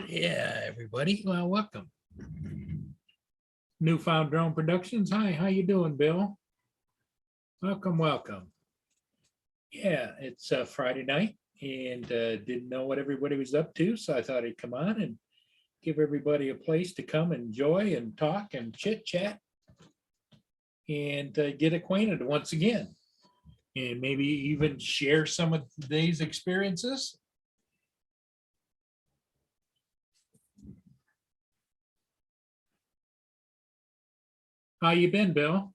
Yeah, everybody. Well, welcome. Newfound Drone Productions. Hi, how you doing, Bill? Welcome, welcome. Yeah, it's Friday night and didn't know what everybody was up to, so I thought I'd come on and give everybody a place to come enjoy and talk and chit chat and get acquainted once again, and maybe even share some of today's experiences. How you been, Bill?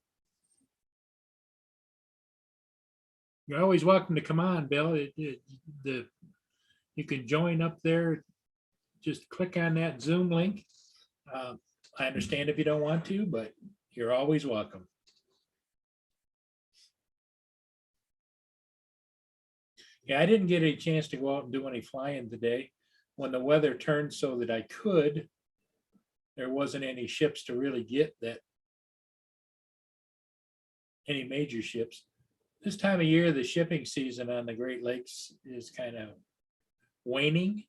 You're always welcome to come on, Bill. You can join up there. Just click on that Zoom link. I understand if you don't want to, but you're always welcome. Yeah, I didn't get a chance to go out and do any flying today. When the weather turned so that I could, there wasn't any ships to really get that, any major ships. This time of year, the shipping season on the Great Lakes is kind of waning,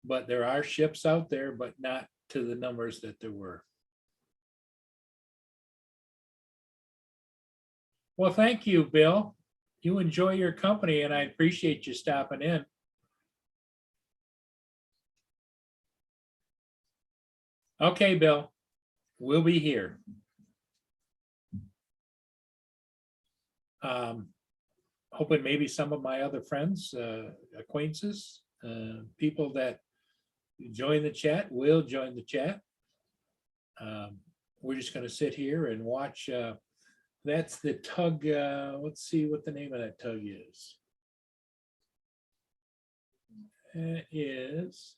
but there are ships out there, but not to the numbers that there were. Well, thank you, Bill. You enjoy your company and I appreciate you stopping in. Okay, Bill, we'll be here. Hoping maybe some of my other friends, acquaintances, people that join the chat will join the chat. We're just going to sit here and watch. That's the tug. Let's see what the name of that tug is. It is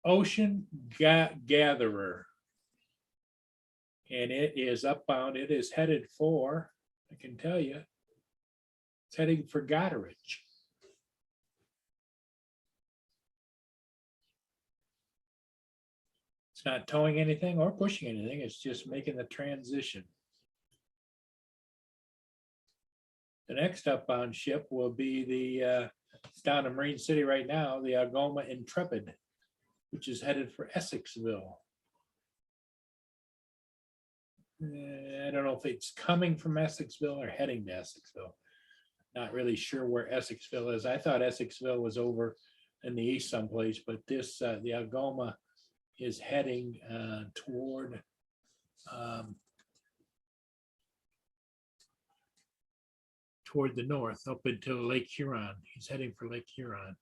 Ocean Gatherer. And it is upbound. It is headed for, I can tell you, it's heading for Goderich. It's not towing anything or pushing anything. It's just making the transition. The next upbound ship will be the, it's down in Marine City right now, the Algoma Intrepid, which is headed for Essexville. I don't know if it's coming from Essexville or heading to Essexville. Not really sure where Essexville is. I thought Essexville was over in the east someplace, but this, the Algoma is heading toward toward the north up until Lake Huron. He's heading for Lake Huron.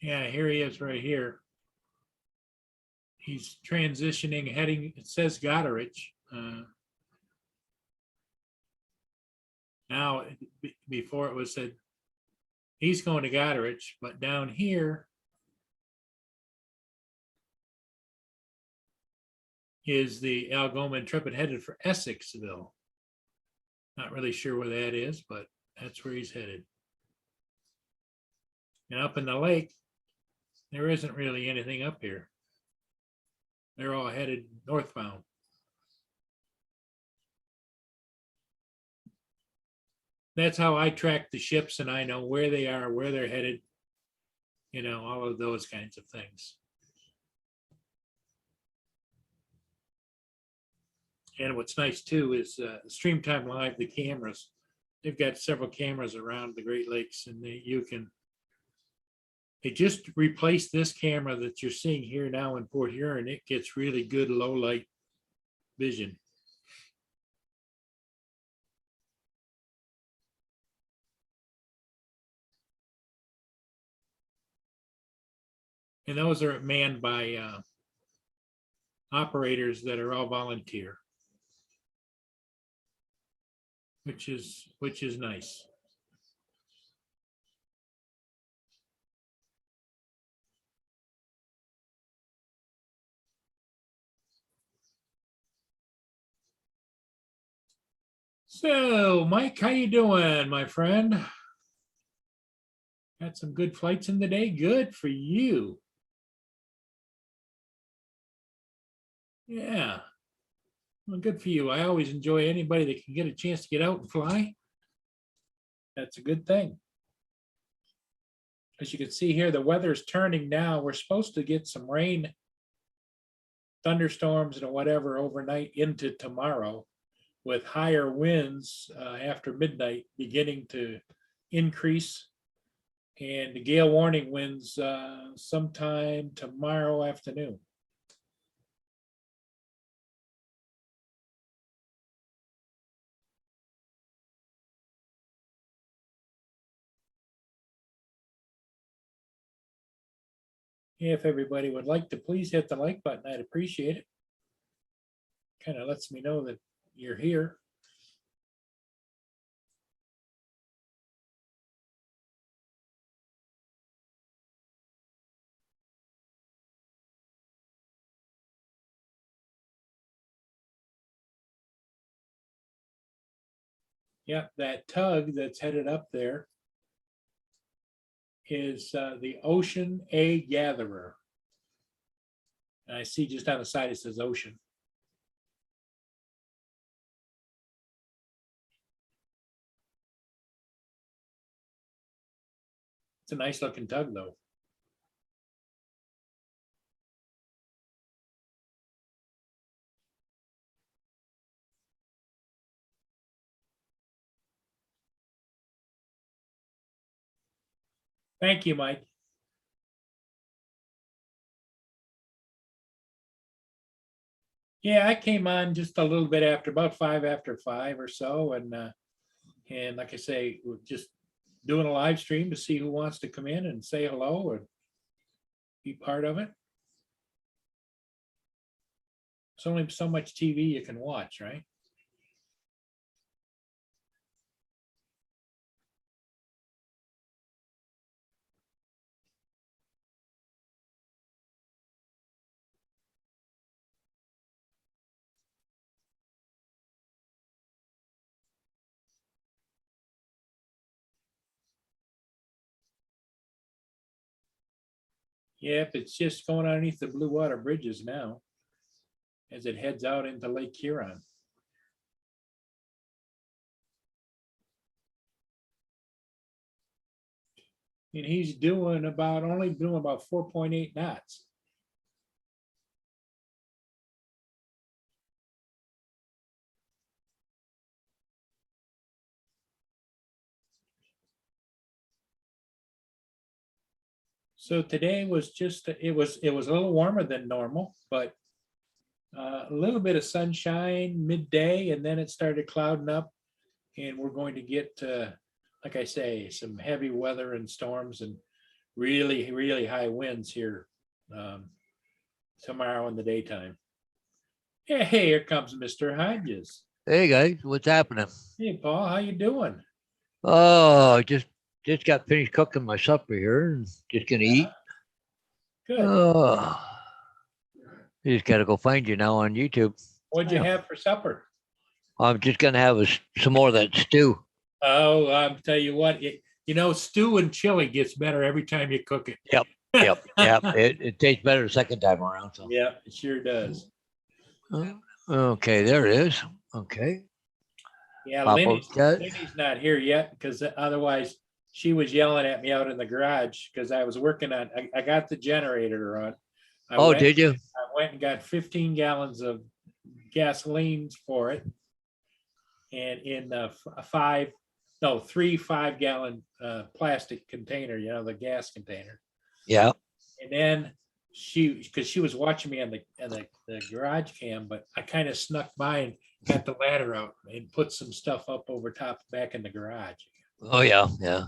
Yeah, here he is right here. He's transitioning, heading, it says Goderich. Now, before it was said, he's going to Goderich, but down here is the Algoma Intrepid headed for Essexville. Not really sure where that is, but that's where he's headed. And up in the lake, there isn't really anything up here. They're all headed northbound. That's how I track the ships and I know where they are, where they're headed, you know, all of those kinds of things. And what's nice too is Streamtime Live, the cameras, they've got several cameras around the Great Lakes and they just replaced this camera that you're seeing here now in Port Huron. It gets really good low light vision. And those are manned by operators that are all volunteer, which is nice. So, Mike, how you doing, my friend? Got some good flights in the day. Good for you. Yeah. Well, good for you. I always enjoy anybody that can get a chance to get out and fly. That's a good thing. As you can see here, the weather's turning now. We're supposed to get some rain, thunderstorms and whatever overnight into tomorrow, with higher winds after midnight beginning to increase. And the gale warning winds sometime tomorrow afternoon. If everybody would like to please hit the like button, I'd appreciate it. Kind of lets me know that you're here. Yeah, that tug that's headed up there is the Ocean A Gatherer. And I see just on the side it says Ocean. It's a nice looking tug though. Thank you, Mike. Yeah, I came on just a little bit after, about 5 after 5 or so. And like I say, we're just doing a live stream to see who wants to come in and say hello or be part of it. It's only so much TV you can watch, right? Yep, it's just going underneath the Blue Water bridges now as it heads out into Lake Huron. And he's only doing about 4.8 knots. So today was just, it was a little warmer than normal, but a little bit of sunshine midday, and then it started clouding up. And we're going to get, like I say, some heavy weather and storms and really, really high winds here tomorrow in the daytime. Hey, here comes Mr. Hodges. Hey guys, what's happening? Hey, Paul, how you doing? Oh, just got finished cooking my supper here and just gonna eat. Good. Oh, I just gotta go find you now on YouTube. What'd you have for supper? I'm just gonna have some more of that stew. Oh, I'll tell you what, stew and chili gets better every time you cook it. Yep. It tastes better the second time around. So yeah, it sure does. Okay, there it is. Okay. Yeah, Lenny's not here yet because otherwise she was yelling at me out in the garage because I was working on, I got the generator on. Did you? I went and got 15 gallons of gasolines for it. And in a 3 5-gallon plastic container, the gas container. Yeah. And then because she was watching me on the garage cam, but I kind of snuck by and got the ladder out and put some stuff up over top back in the garage. Oh yeah. Yeah.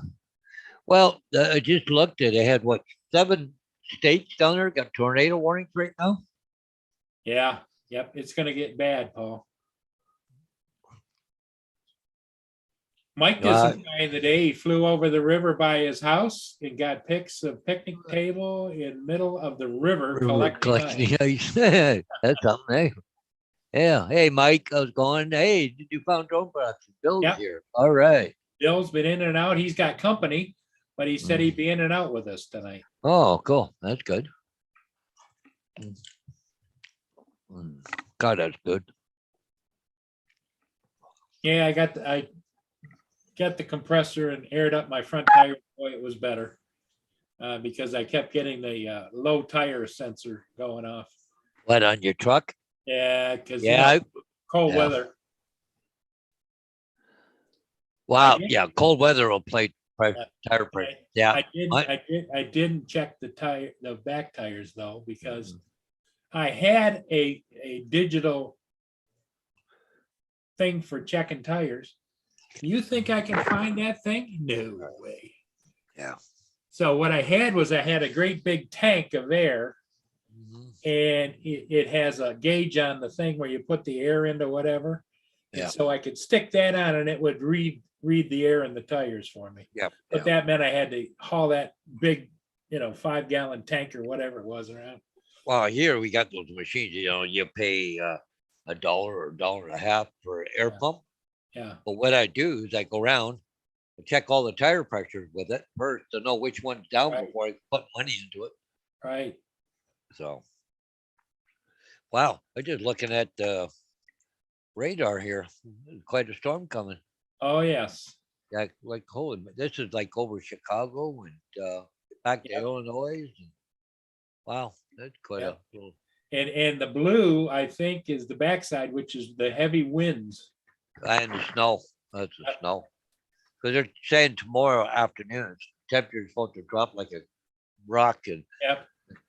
Well, I just looked at. They had what 7 states down there got tornado warnings right now. Yeah. Yep. It's going to get bad, Paul. Mike isn't dying the day. He flew over the river by his house and got pics of picnic table in middle of the river collecting ice. That's something. Hey. Yeah. Hey, Mike, I was going. Hey, did you found drone production? Bill's here. All right. Bill's been in and out. He's got company, but he said he'd be in and out with us tonight. Oh, cool. That's good. God, that's good. Yeah, I got the compressor and aired up my front tire. Boy, it was better because I kept getting the low tire sensor going off. What, on your truck? Yeah, because cold weather. Wow. Yeah, cold weather will play tire pressure. Yeah. I didn't check the back tires though, because I had a digital thing for checking tires. You think I can find that thing? No way. Yeah. So what I had a great big tank of air, and it has a gauge on the thing where you put the air into whatever. Yeah. And so I could stick that on and it would read the air in the tires for me. Yeah. But that meant I had to haul that big, 5-gallon tank or whatever it was around. Well, here we got those machines, you pay $1 or $1.50 for air pump. Yeah. But what I do is I go around and check all the tire pressures with it first to know which one's down before I put money into it. Right. So, wow. I'm just looking at the radar here. There's quite a storm coming. Oh, yes. Yeah, like holy, this is like over Chicago and back to Illinois. And, wow, that's quite a little. And the blue, I think, is the backside, which is the heavy winds. And the snow. That's the snow. Because they're saying tomorrow afternoon, temperature is supposed to drop like a rock, and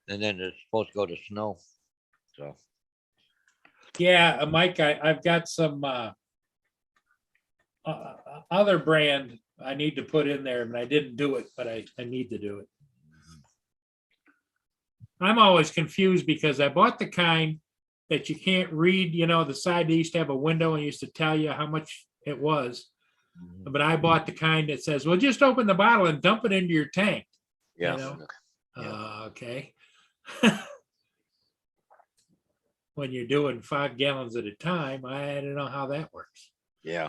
then it's supposed to go to snow. So. Yeah, Mike, I've got some other brand I need to put in there, and I didn't do it, but I need to do it. I'm always confused because I bought the kind that you can't read, the side they used to have a window and used to tell you how much it was. But I bought the kind that says, well, just open the bottle and dump it into your tank. Yeah. Okay. When you're doing 5 gallons at a time, I don't know how that works. Yeah.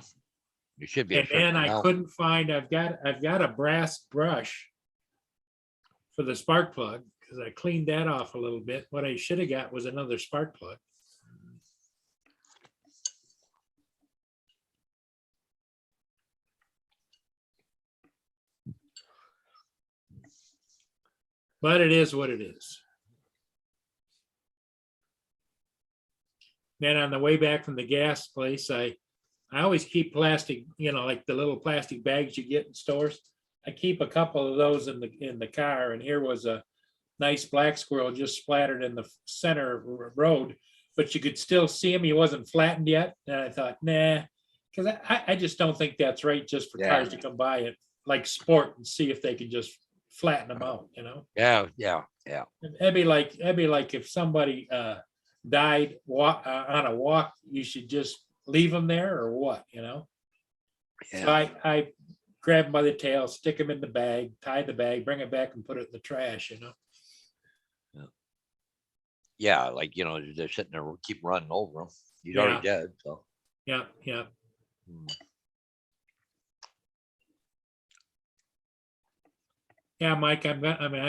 You should be. And then I couldn't find, I've got a brass brush for the spark plug because I cleaned that off a little bit. What I should have got was another spark plug. But it is what it is. Then on the way back from the gas place, I always keep plastic, like the little plastic bags you get in stores. I keep a couple of those in the car, and here was a nice black squirrel just splattered in the center road, but you could still see him. He wasn't flattened yet. And I thought, nah, because I just don't think that's right just for cars to come by it like sport and see if they can just flatten them out, Yeah. That'd be like if somebody died on a walk, you should just leave them there or what, Yeah. So I grab them by the tail, stick them in the bag, tie the bag, bring it back and put it in the trash, Yeah, like they're sitting there, keep running over them. He's already dead, so. Yeah. Yeah, Mike, I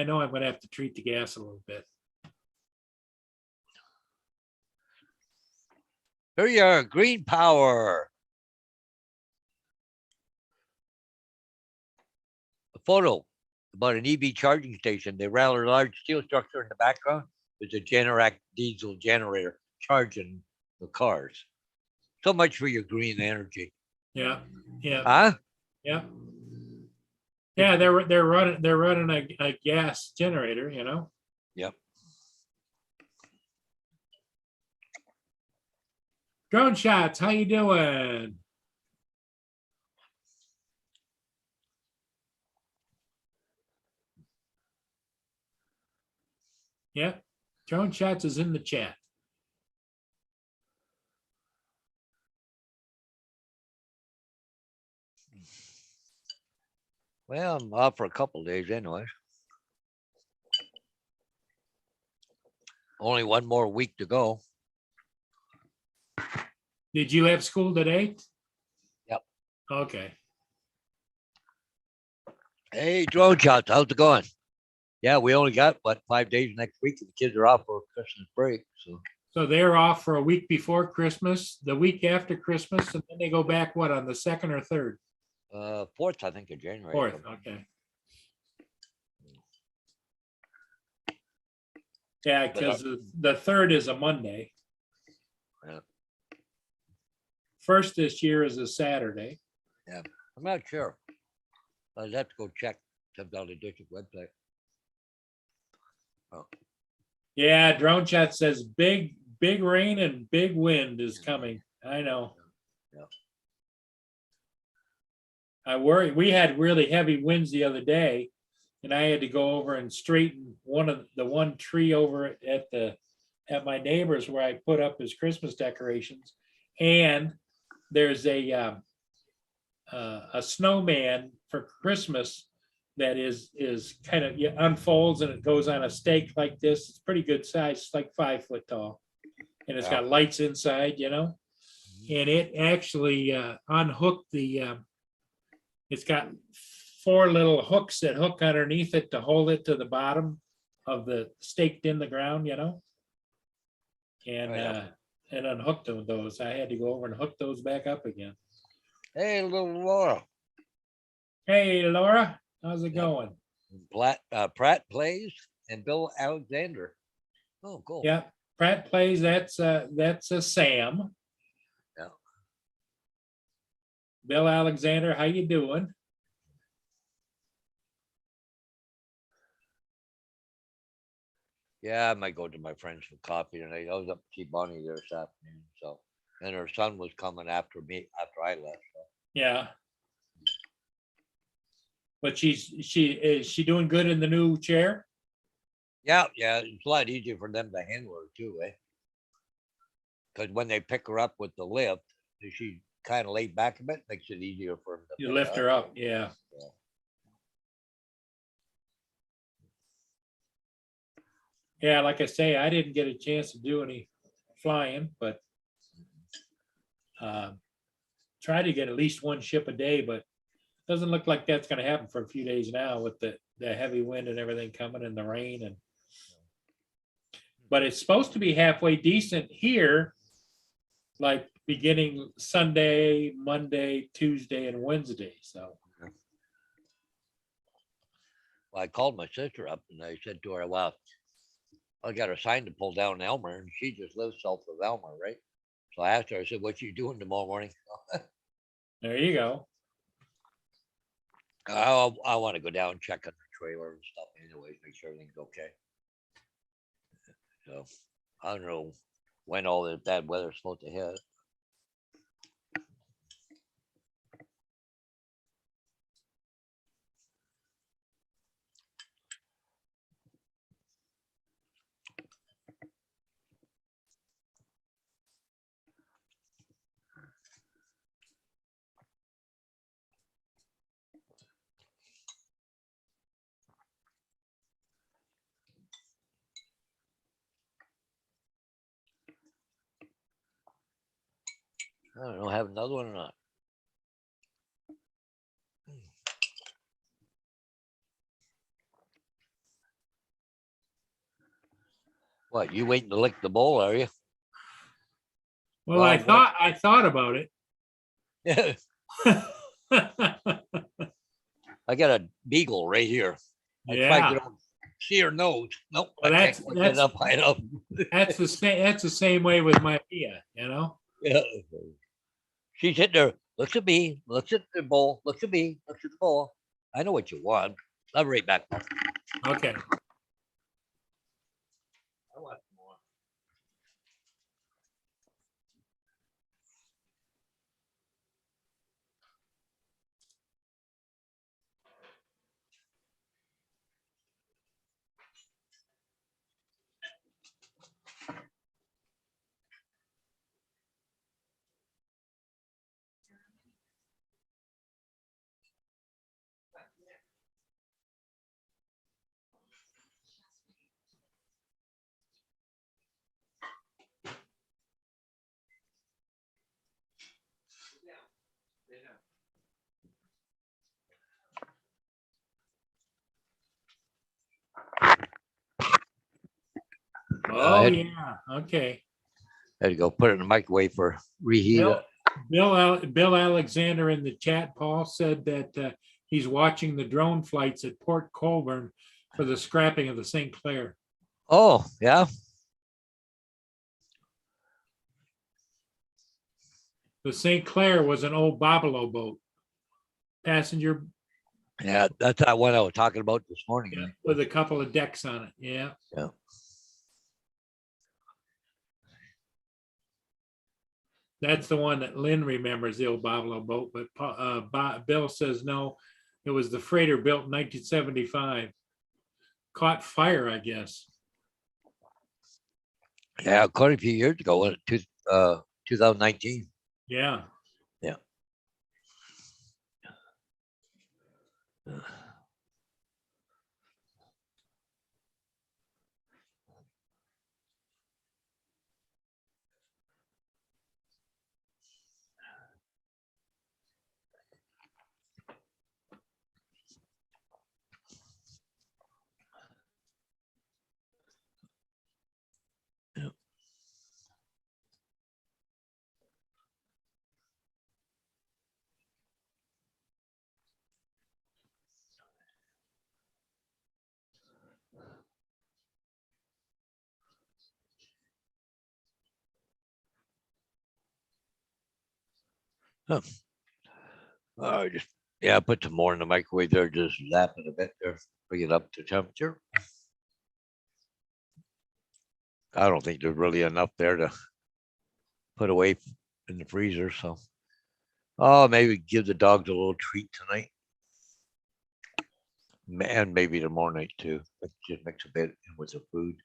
know I'm gonna have to treat the gas a little bit. Here you are, green power. A photo about an EV charging station. They rather large steel structure in the background. There's a Generac diesel generator charging the cars. So much for your green energy. Yeah, yeah, Huh? yeah. Yeah, they're running a gas generator, you know. Yep. Drone shots, how you doing? Yeah, drone shots is in the chat. Well, I'm off for a couple of days anyway. Only one more week to go. Did you have school today? Yep. Okay. Hey, drone shots, how's it going? Yeah, we only got 5 days next week, and the kids are off for Christmas break. So they're off for a week before Christmas, the week after Christmas, and then they go back what, on the 2nd or 3rd? 4th, I think, of January. 4th, okay. Yeah, because the 3rd is a Monday. Yeah. 1st this year is a Saturday. Yeah, I'm not sure. I'd have to go check the Valley District website. Oh. Yeah, drone chat says big rain and big wind is coming. I know. Yeah. I worry. We had really heavy winds the other day, and I had to go over and straighten one tree over at my neighbor's where I put up his Christmas decorations. And there's a snowman for Christmas that is kind of unfolds, and it goes on a stake like this. It's pretty good size. It's like 5 foot tall, and it's got lights inside, you know. And it actually unhooked it's got 4 little hooks that hook underneath it to hold it to the bottom of the staked in the ground, you know. And and unhooked those. I had to go over and hook those back up again. Hey, little Laura. Hey, Laura, how's it going? Pratt Plays and Bill Alexander. Oh, cool. Yeah, Pratt Plays. That's a Sam. Yeah. Bill Alexander, how you doing? Yeah, I might go to my friends for coffee tonight. I was up to see Bonnie there this afternoon. So, and her son was coming after me after I left. So. Yeah. But is she doing good in the new chair? Yeah, it's a lot easier for them to handle her too, eh? Because when they pick her up with the lift, she kind of laid back a bit, makes it easier for them to You lift her up, yeah. Yeah, like I say, I didn't get a chance to do any flying, but try to get at least 1 ship a day, but doesn't look like that's going to happen for a few days now with the heavy wind and everything coming and the rain. But it's supposed to be halfway decent here, like beginning Sunday, Monday, Tuesday, and Wednesday. So. Well, I called my sister up and I said to her, well, I got a sign to pull down Elmer, and she just lives south of Elmer, right? So I asked her, I said, what you doing tomorrow morning? There you go. I want to go down and check on the trailer and stuff anyways, make sure everything's okay. So I don't know when all the bad weather's supposed to hit. I don't know, have another one or not. What, you waiting to lick the bowl, are you? Well, I thought about it. Yeah. I got a beagle right here. Yeah. see her nose. Nope. Well, I can't quite get that's up high enough. that's the same. That's the same way with my Mia. Yeah. She's sitting there. Looks at me. Looks at the bowl. Looks at me. Looks at the bowl. I know what you want. I'll be right back. Okay. I want more. Oh had- yeah. Okay. Had to go put it in the microwave for reheat Bill, it. Bill Alexander in the chat, Paul, said that he's watching the drone flights at Port Colborne for the scrapping of the St. Clair. Oh, yeah. The St. Clair was an old Bobolo boat, passenger, Yeah, that's that one I was talking about this morning. yeah, with a couple of decks on it. Yeah. Yeah. That's the one that Lynn remembers, the old Bobolo boat, but Bill says no, it was the freighter built in 1975. Caught fire, I guess. Yeah, quite a few years ago, 2019. Yeah. Yeah. Huh. Just yeah, put some more in the microwave there, just zap it a bit there, bring it up to temperature. I don't think there's really enough there to put away in the freezer. So, oh, maybe give the dogs a little treat tonight, and maybe tomorrow night too. Just mix a bit in with the food.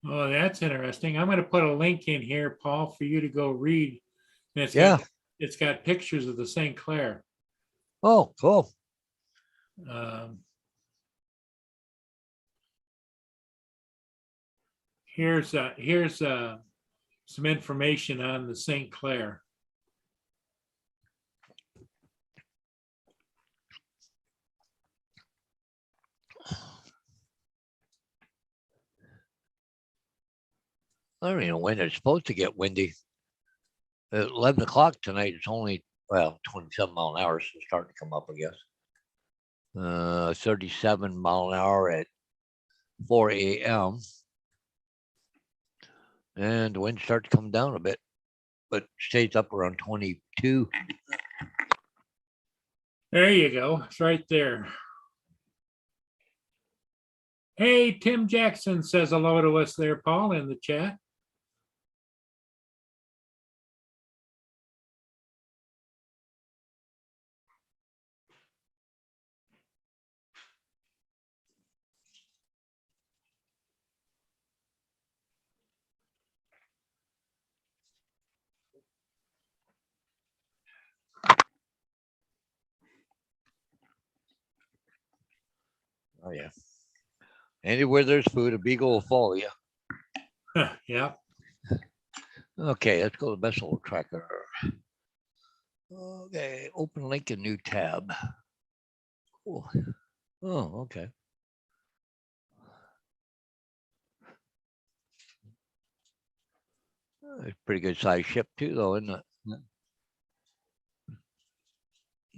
Oh, that's interesting. I'm going to put a link in here, Paul, for you to go read. And Yeah. It's got pictures of the St. Clair. Oh, cool. Here's some information on the St. Clair. I don't even know when it's supposed to get windy. At 11 o'clock tonight, it's only, 27 mile an hour, so it's starting to come up, I guess. 37 mile an hour at 4 a.m. And the wind starts to come down a bit, but stays up around 22. There you go. It's right there. Hey, Tim Jackson says hello to us there, Paul, in the chat. Oh, yeah. Anywhere there's food, a beagle will follow you. Yeah. Okay, let's go to Best Old Tracker. Okay, open link in new tab. Cool. Oh, okay. It's a pretty good sized ship too, though, isn't it?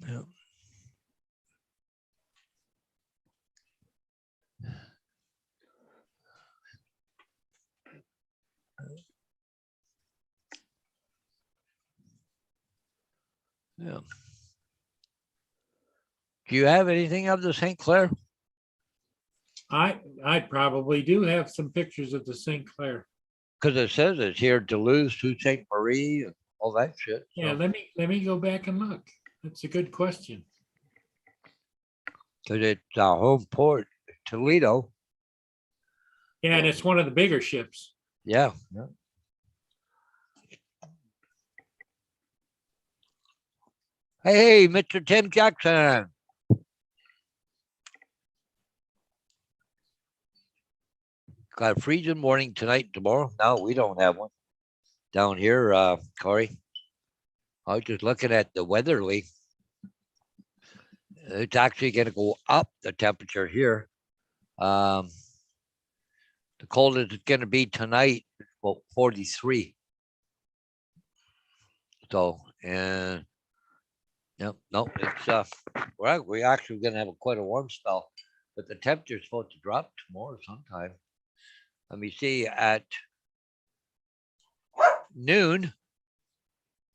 Yeah. Yeah. Do you have anything of the St. Clair? I probably do have some pictures of the St. Clair. Because it says it's here Duluth to St. Marie and all that shit. Yeah, so- let me go back and look. That's a good question. Cause it's our home port, Toledo. Yeah, and it's one of the bigger ships. Yeah. Hey, Mr. Tim Jackson. Got a freezing morning tonight and tomorrow. No, we don't have one down here, Corey. I was just looking at the weatherly. It's actually going to go up the temperature here. The coldest it's going to be tonight is about 43. So, and no, it's we're actually going to have quite a warm spell, but the temperature is supposed to drop tomorrow sometime. Let me see, at noon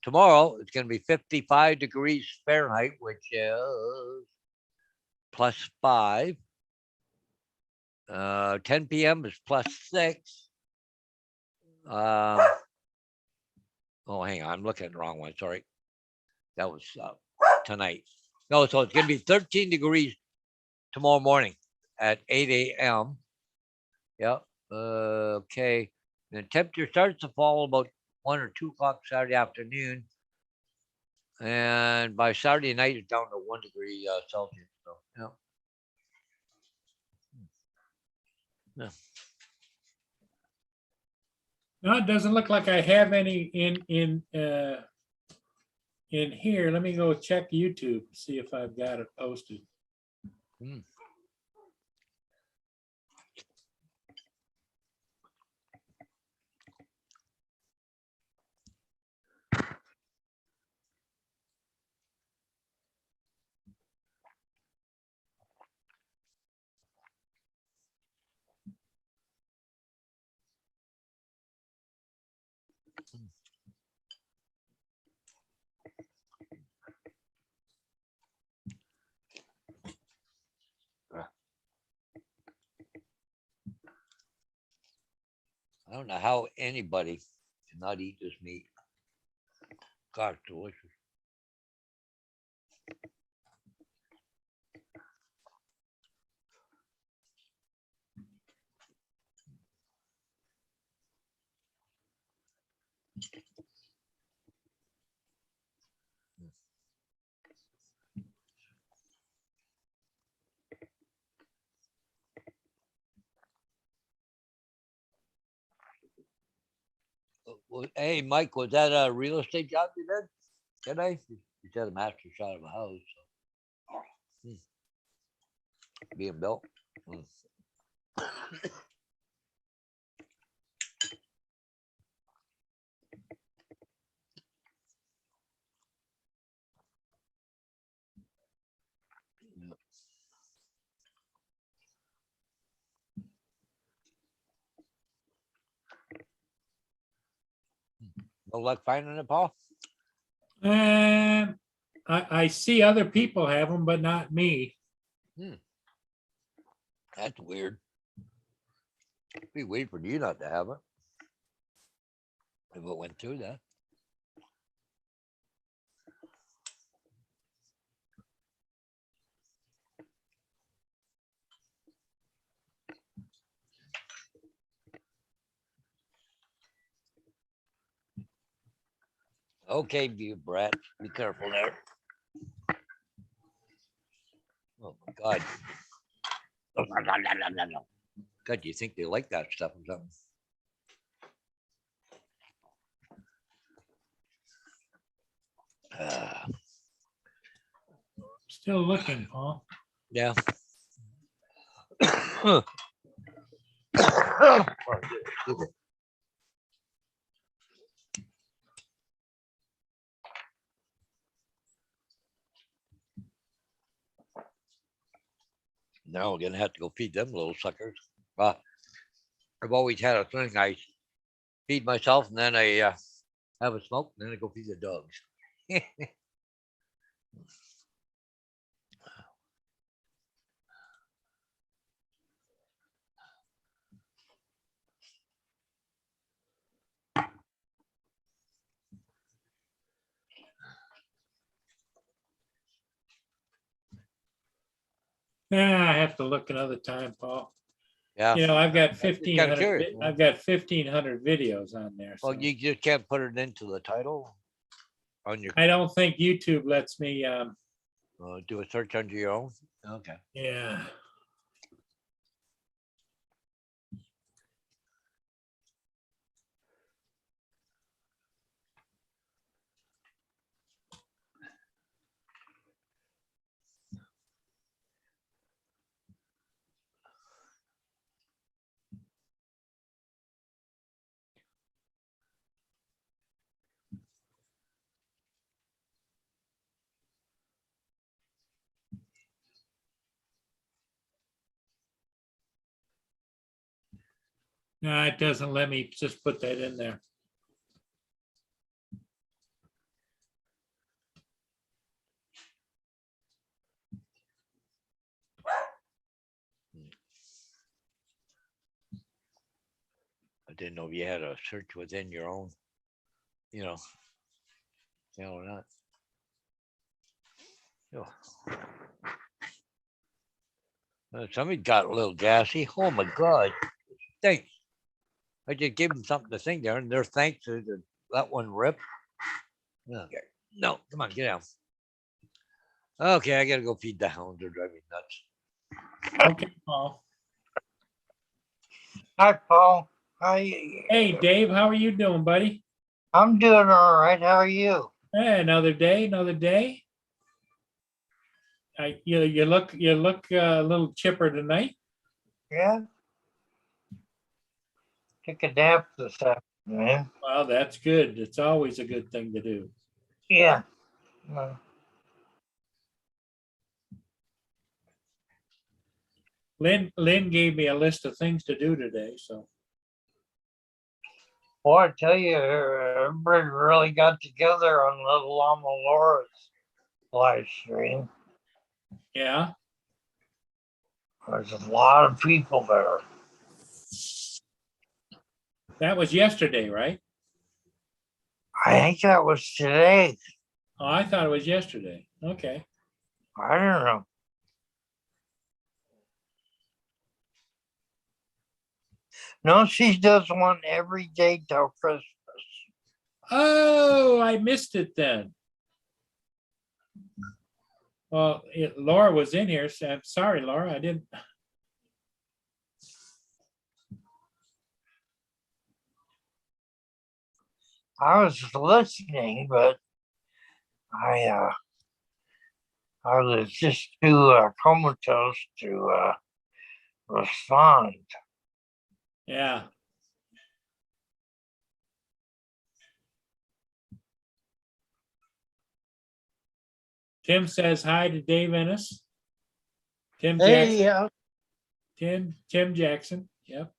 tomorrow, it's going to be 55 degrees Fahrenheit, which is +5. 10 p.m. is +6. Oh, hang on, I'm looking at the wrong one. Sorry, that was tonight. No, so it's going to be 13 degrees tomorrow morning at 8 a.m. Yep. Okay. The temperature starts to fall about 1 or 2 o'clock Saturday afternoon, and by Saturday night it's down to 1 degree Celsius. So yeah. Yeah. No, it doesn't look like I have any in here. Let me go check YouTube, see if I've got it posted. Hmm. I don't know how anybody cannot eat this meat. God, it's delicious. Well, hey, Mike, was that a real estate job you did today? You said a master shot of a house. So. Being built. No luck finding it, Paul? And I see other people have them, but not me. That's weird. Be weird for you not to have it. If it went through that. Okay, you brat. Be careful there. Oh my God. God, do you think they like that stuff or something? Still looking, Paul. Yeah. Now we're gonna have to go feed them little suckers. I've always had a thing. I feed myself and then I have a smoke and then I go feed the dogs. Yeah, I have to look another time, Paul. Yeah. You know, I've got I'm just kinda 1,500, curious. I've got 1,500 videos on there. Well, So you just can't put it into the title on your, I don't think YouTube lets me, do a search under your own. Okay. yeah. No, it doesn't let me just put that in there. I didn't know if you had a search within your own, channel or not. Oh. Somebody got a little gassy. Oh my God. Thanks. I just gave them something to sing there and their thanks is that that one ripped. Okay. No, come on, get out. Okay, I gotta go feed the hounds. They're driving me nuts. Okay, Paul. Hi, Paul. Hi. Hey, Dave, how are you doing, buddy? I'm doing all right. How are you? Hey, another day, another day. You look a little chipper tonight. Yeah. Took a nap this afternoon. Well, that's good. It's always a good thing to do. Yeah. Lynn gave me a list of things to do today, so Boy, I tell you, everybody really got together on Little Llama Laura's live stream. yeah. There's a lot of people there. That was yesterday, right? I think that was today. Oh, I thought it was yesterday. Okay. I don't know. No, she does one every day till Christmas. Oh, I missed it then. Well, Laura was in here, so I'm sorry, Laura. I didn't. I was listening, but I was just too comatose to respond. Yeah. Tim says hi to Dave Ennis. Tim Jackson. Hey, yeah. Tim Jackson. Yep.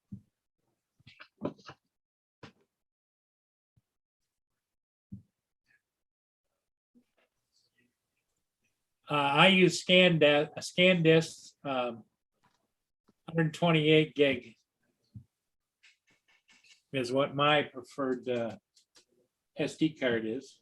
I use ScanDisk 128 gig is what my preferred SD card is.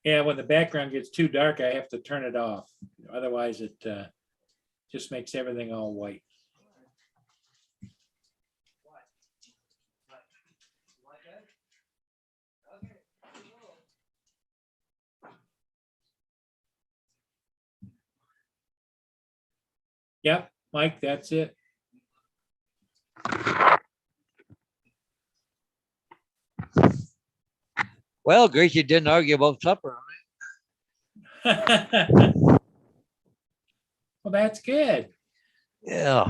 Yeah, when the background gets too dark, I have to turn it off. Otherwise, it just makes everything all white. Yep, Mike, that's it. Well, Gracie didn't argue about supper. Well, that's good. Yeah.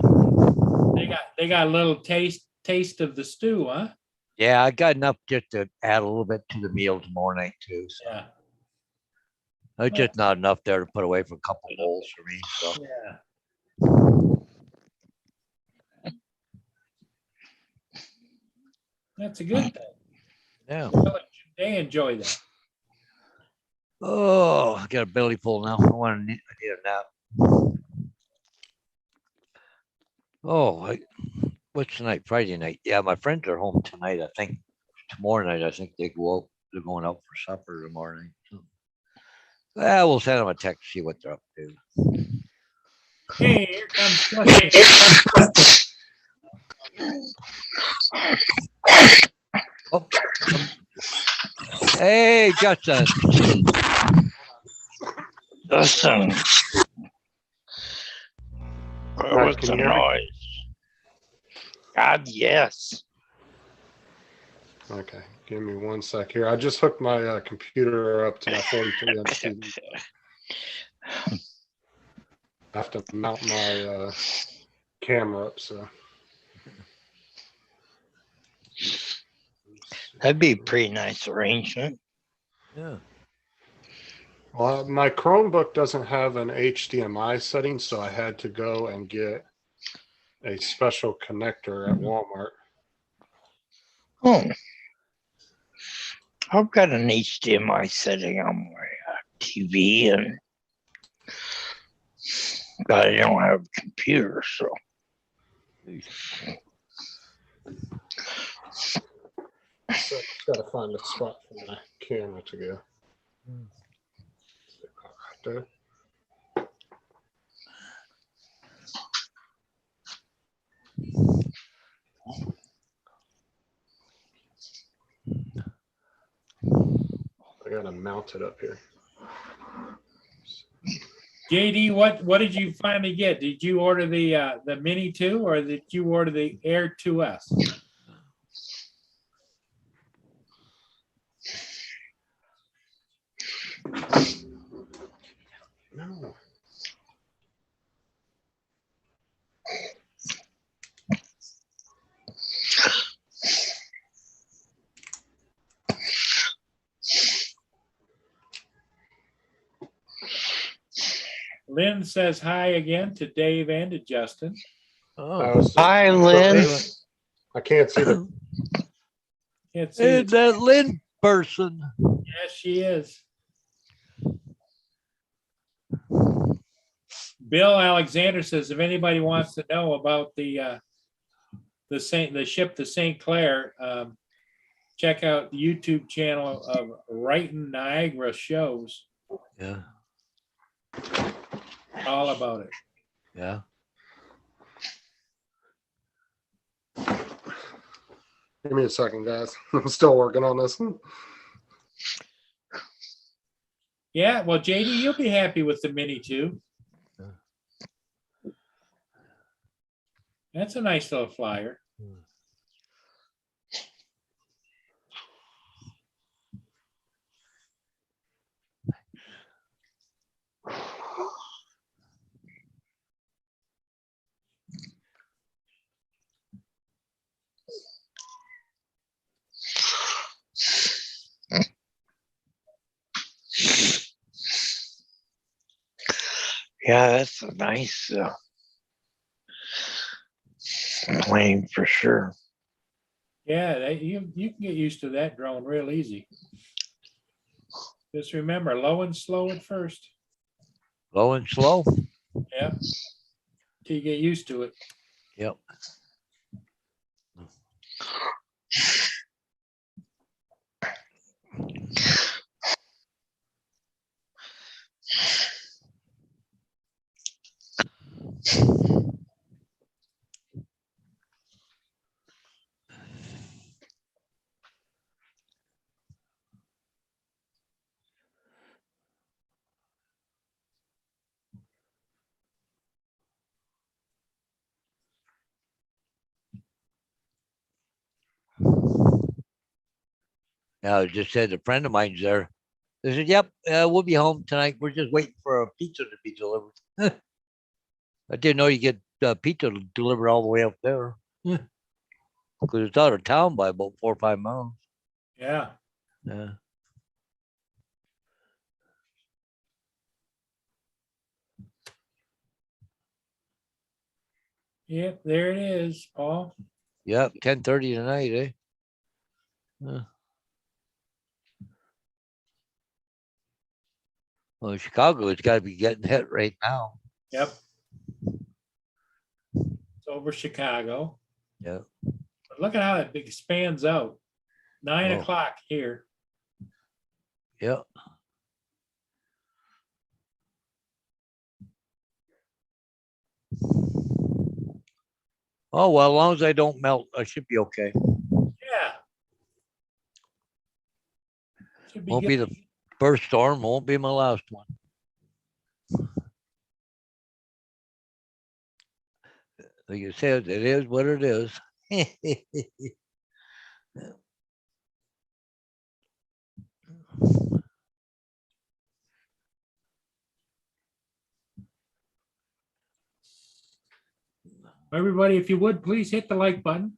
They got a little taste of the stew, huh? Yeah, I got enough just to add a little bit to the meal tomorrow night too. So Yeah. there's just not enough there to put away for a couple bowls for me. So Yeah. That's a good thing. yeah. They enjoy that. Oh, I got a belly full now. I need a nap. Oh, what's tonight? Friday night. Yeah, my friends are home tonight. I think tomorrow night. I think they go out. They're going out for supper tomorrow night. So. Well, we'll send them a text, see what they're up to. Hey, here comes Justin. Oh. Hey, Justin. Listen. Right, What's can the you hear me? noise? God, yes. Okay, give me 1 sec here. I just hooked my computer up to my 43-inch TV. I have to mount my camera up, so. That'd be a pretty nice arrangement. Yeah. Well, my Chromebook doesn't have an HDMI setting, so I had to go and get a special connector at Walmart. Oh. I've got an HDMI setting on my TV, but I don't have a computer, so. So I've got to find a spot for my camera to go. Right there. I got to mount it up here. JD, what did you finally get? Did you order the Mini 2 or did you order the Air 2S? No. Lynn says hi again to Dave and to Justin. Oh, Hi, Lynn. I can't see the. Can't see hey, it. that Lynn person. Yes, she is. Bill Alexander says if anybody wants to know about the ship to St. Clair, check out the YouTube channel of Writing Niagara Shows. Yeah. All about it. Yeah. Give me a second, guys. I'm still working on this. Yeah, well, JD, you'll be happy with the Mini 2. That's a nice little flyer. Yeah, that's a nice plane for sure. Yeah, you can get used to that drone real easy. Just remember, low and slow at first. Low and slow. Yeah. Till you get used to it. Yep. Yeah, I just said a friend of mine's there. They said, "Yep, we'll be home tonight. We're just waiting for a pizza to be delivered." I didn't know you get pizza delivered all the way up there because it's out of town by about 4 or 5 miles. Yeah. Yeah. Yep, there it is, Paul. Yep, 10:30 tonight, eh? Well, Chicago has got to be getting hit right now. Yep. It's over Chicago. Yeah. But look at how it expands out. 9 Oh. o'clock here. Yeah. Oh, well, as long as I don't melt, I should be okay. Yeah. Should be Won't be good. the first storm, won't be my last one. Like you said, it is what it is. Everybody, if you would, please hit the like button.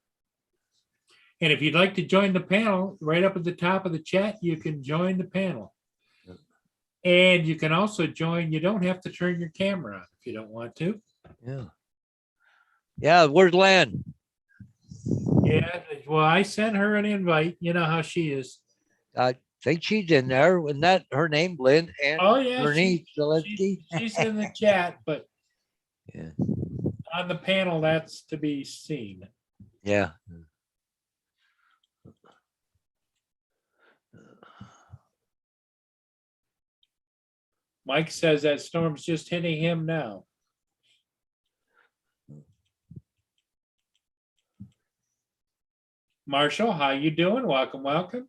And if you'd like to join the panel, right up at the top of the chat, you can join the panel. And you can also join, you don't have to turn your camera on if you don't want to. Yeah. Yeah, where's Lan? Yeah, well, I sent her an invite. You know how she is. I think she's in there. Wasn't that her name, Lynn and Oh, yeah, Bernice Zaleski? she's in the chat, but Yeah. on the panel, that's to be seen. Yeah. Mike says that storm's just hitting him now. Marshall, how you doing? Welcome, welcome.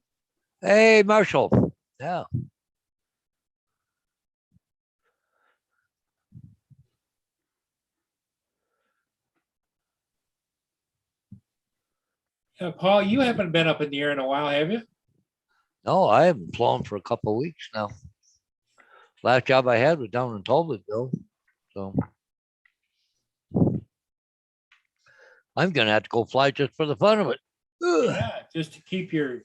Hey, Marshall. Yeah. Paul, you haven't been up in the air in a while, have you? No, I haven't flown for a couple of weeks now. Last job I had was down in Tulsaville. So I'm gonna have to go fly just for the fun of it. Ugh. Yeah, just to keep your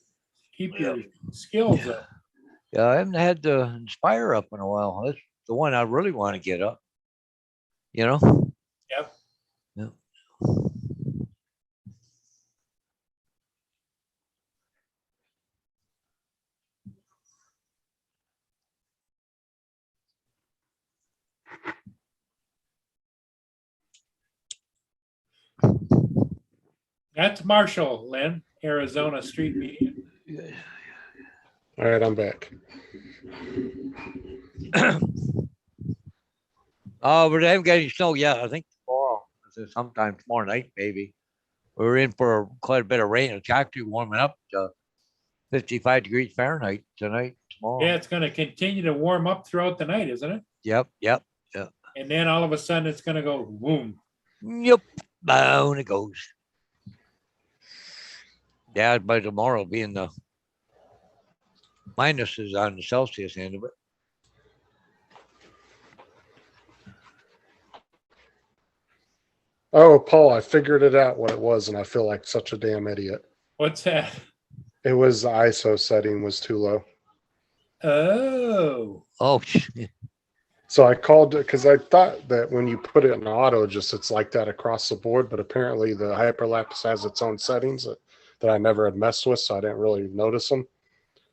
skills up. Yeah, I haven't had the Inspire up in a while. That's the one I really want to get up. You know? Yep. Yeah. That's Marshall, Lynn, Arizona Street Media. All right, I'm back. Oh, but I haven't got any snow yet. I think tomorrow, sometime tomorrow night, maybe. We're in for quite a bit of rain. It's actually warming up to 55 degrees Fahrenheit tonight, tomorrow. Yeah, it's going to continue to warm up throughout the night, isn't it? Yep. And then all of a sudden it's going to go boom. Yep. Down it goes. Yeah, by tomorrow being the minuses on the Celsius end of it. Oh, Paul, I figured it out what it was, and I feel like such a damn idiot. What's that? It was the ISO setting was too low. Oh. Oh, So I called it because I thought that when you put it in auto, just it's like that across the board. But apparently the Hyperlapse has its own settings that I never had messed with, so I didn't really notice them.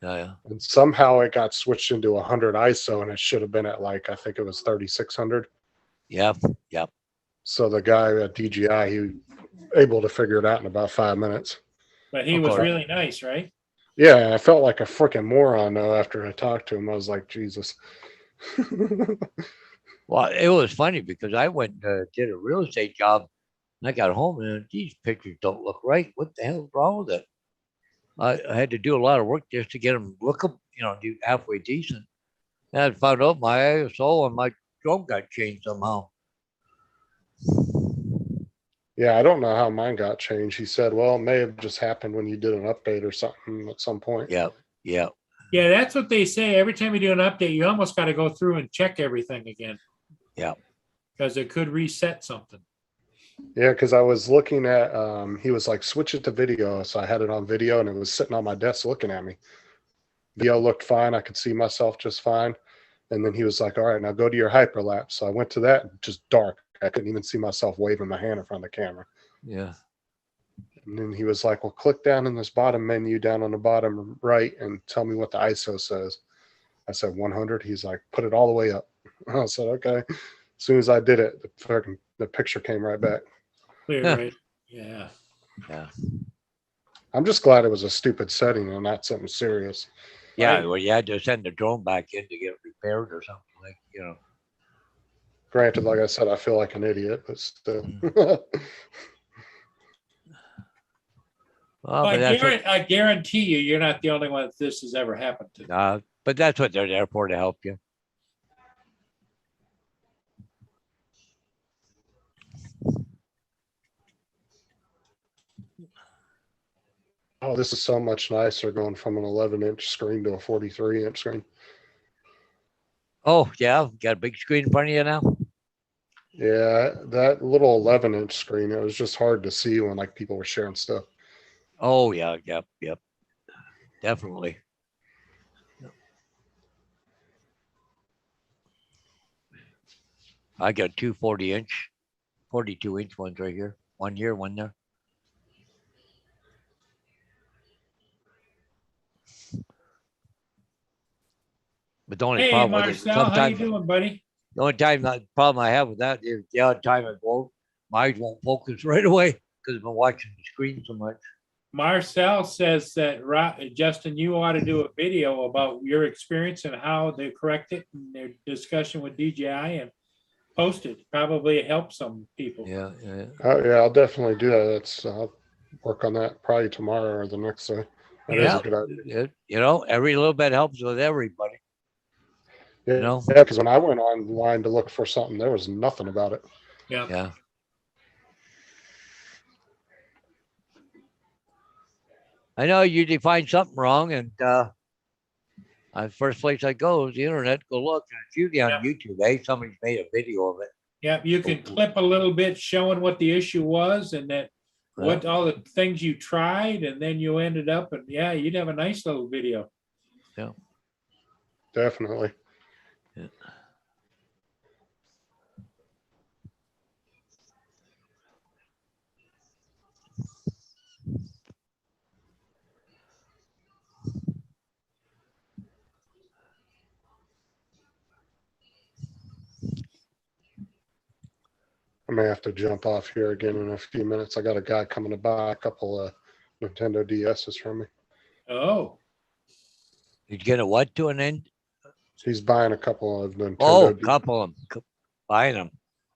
yeah. And somehow it got switched into 100 ISO, and it should have been at like I think it was 3600. Yep. So the guy at DJI, he was able to figure it out in about 5 minutes. But he Of was course. really nice, right? Yeah, I felt like a freaking moron though after I talked to him. I was like, Jesus. Well, it was funny because I went and did a real estate job and I got home and these pictures don't look right. What the hell is wrong with it? I had to do a lot of work just to get them look, do halfway decent. And I found out my ISO and my drone got changed somehow. Yeah, I don't know how mine got changed. He said, well, it may have just happened when you did an update or something at some point. Yeah. Yeah. Yeah, that's what they say. Every time you do an update, you almost got to go through and check everything again. Yeah. Because it could reset something. Yeah, because I was looking at, he was like, switch it to video. So I had it on video and it was sitting on my desk looking at me. Video looked fine. I could see myself just fine. And then he was like, all right, now go to your hyperlapse. So I went to that, just dark. I couldn't even see myself waving my hand in front of the camera. Yeah. And then he was like, well, click down in this bottom menu down on the bottom right and tell me what the ISO says. I said 100. He's like, put it all the way up. I said, okay. As soon as I did it, the picture came right back. Clear, Huh. right? Yeah. Yeah. I'm just glad it was a stupid setting and not something serious. Yeah. Right. Well, you had to send the drone back in to get it repaired or something, like, you know. Granted, like I said, I feel like an idiot, but still. Well, I, but that's what, I guarantee you, you're not the only one that this has ever happened to. but that's what they're there for, to help you. Oh, this is so much nicer going from an 11-inch screen to a 43-inch screen. Oh, yeah. Got a big screen in front of you now. Yeah, that little 11-inch screen, it was just hard to see when like people were sharing stuff. Oh, yeah. Yep. Yep. Definitely. I got two 40-inch, 42-inch ones right here. One here, one there. But the only Hey, problem with it, Marcel, how you sometimes doing, buddy? the only problem I have with that is the odd time I go, my eyes won't focus right away because I've been watching the screen so much. Marcel says that Justin, you ought to do a video about your experience and how they correct it and their discussion with DJI and post it. Probably help some people. Yeah, yeah. Oh, yeah, I'll definitely do that. I'll work on that probably tomorrow or the next day. That is Yeah, a good idea. you know, every little bit helps with everybody. Yeah, You know? yeah, because when I went online to look for something, there was nothing about it. Yeah. Yeah. I know you usually find something wrong, and first place I go is the internet. Go look, and it's usually on YouTube. Somebody's made a video of it. Yeah, you can clip a little bit showing what the issue was and that what all the things you tried, and then you ended up, and yeah, you'd have a nice little video. Yeah. Definitely. Yeah. I may have to jump off here again in a few minutes. I got a guy coming to buy a couple of Nintendo DSs from me. Oh, You get a what to an end? He's buying a couple of Nintendo. Oh, couple of them, buying them.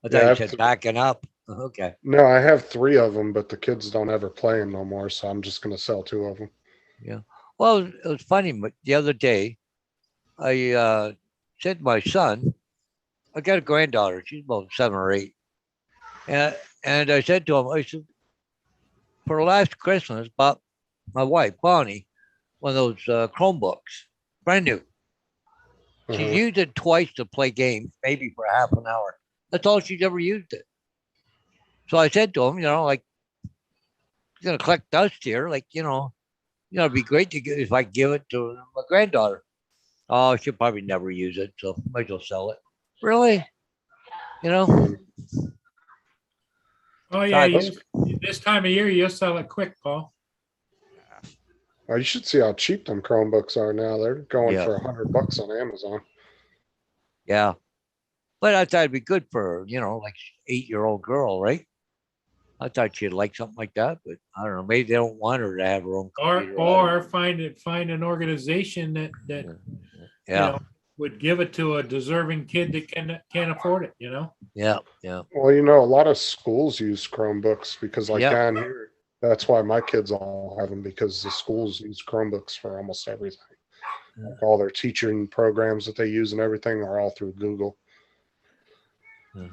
I thought Yeah, you said backing up. Okay. No, I have 3 of them, but the kids don't ever play them no more, so I'm just going to sell 2 of them. Yeah. Well, it was funny, but the other day, I said to my son, I got a granddaughter. She's about 7 or 8. And I said to him, I said, for last Christmas, bought my wife, Bonnie, one of those Chromebooks, brand new. She Mhm. used it twice to play games, maybe for half an hour. That's all she's ever used it. So I said to him, you know, like, you're going to collect dust here. Like, you know, it'd be great to get if I give it to my granddaughter. Oh, she'll probably never use it, so might as well sell it. Really? You know? oh yeah. That's- This time of year, you'll sell it quick, Paul. Oh, you should see how cheap them Chromebooks are now. They're going Yeah. for $100 on Amazon. Yeah. But I thought it'd be good for, you know, like 8-year-old girl, right? I thought she'd like something like that, but I don't know. Maybe they don't want her to have her own computer. Or find an organization that yeah, you know, would give it to a deserving kid that can't afford it. You know. yeah. Well, you know, a lot of schools use Chromebooks because, like, Yeah. down here, that's why my kids all have them, because the schools use Chromebooks for almost everything. Yeah. Like all their teaching programs that they use and everything are all through Google. Yeah.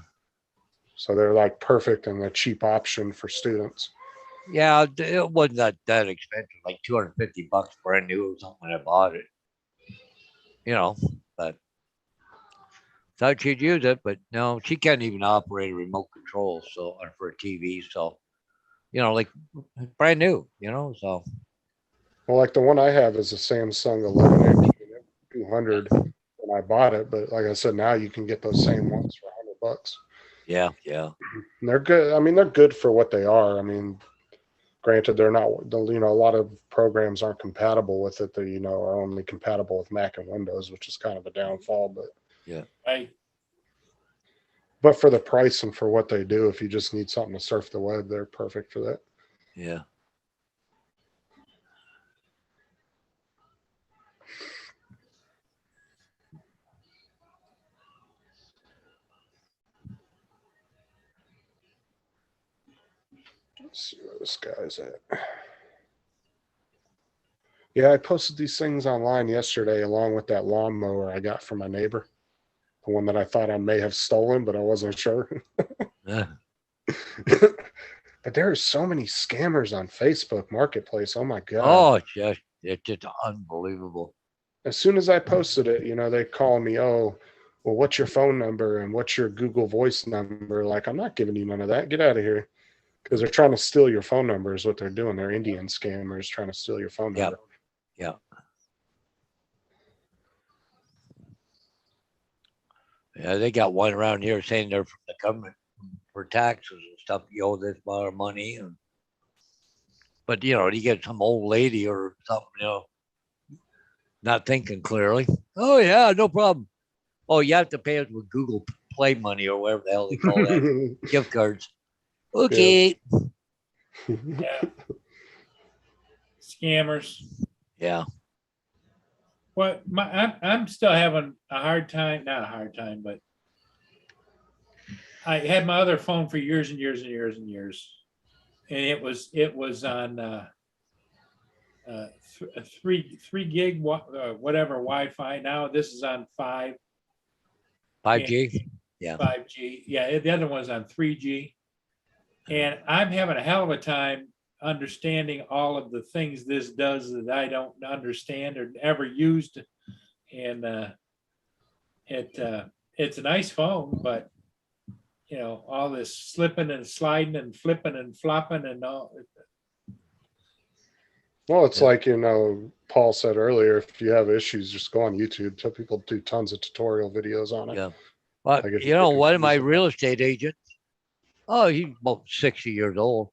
So they're like perfect and a cheap option for students. Yeah, it wasn't that expensive, like $250 brand new or something when I bought it. You know, but thought she'd use it, but no, she can't even operate a remote control. So for a TV, so like brand new. So Well, like the one I have is a Samsung 11-inch 200 when I bought it, but like I said, now you can get those same ones for $100. yeah. And they're good. I mean, they're good for what they are. I mean, granted, they're not. A lot of programs aren't compatible with it. They are only compatible with Mac and Windows, which is kind of a downfall. But for the price and for what they do, if you just need something to surf the web, they're perfect for that. Yeah. Let's see where this guy's at. Yeah, I posted these things online yesterday along with that lawnmower I got from my neighbor. The one that I thought I may have stolen, but I wasn't sure. Yeah. But there are so many scammers on Facebook Marketplace. Oh my God. Oh, it's just unbelievable. As soon as I posted it, they call me, oh, well, what's your phone number and what's your Google Voice number? Like, I'm not giving you none of that. Get out of here. Because they're trying to steal your phone number is what they're doing. They're Indian scammers trying to steal your phone number. Yeah. Yeah, they got one around here saying they're from the government for taxes and stuff. You owe this amount of money, but you get some old lady or something, not thinking clearly. Oh yeah, no problem. Oh, you have to pay us with Google Play money or whatever the hell they call that, gift cards. Okay. Yeah. Scammers. Yeah. What I'm still having a hard time, not a hard time, but I had my other phone for years and years and years and years. And it was on 3 gig whatever Wi-Fi. Now this is on 5G. Yeah. 5G. Yeah, the other one's on 3G. And I'm having a hell of a time understanding all of the things this does that I don't understand or ever used. And it's a nice phone, but all this slipping and sliding and flipping and flopping and all. Well, it's like, Paul said earlier, if you have issues, just go on YouTube. Tell people do tons of tutorial videos on it. Yeah. But Like if you get one of my confused. real estate agents, he's about 60 years old,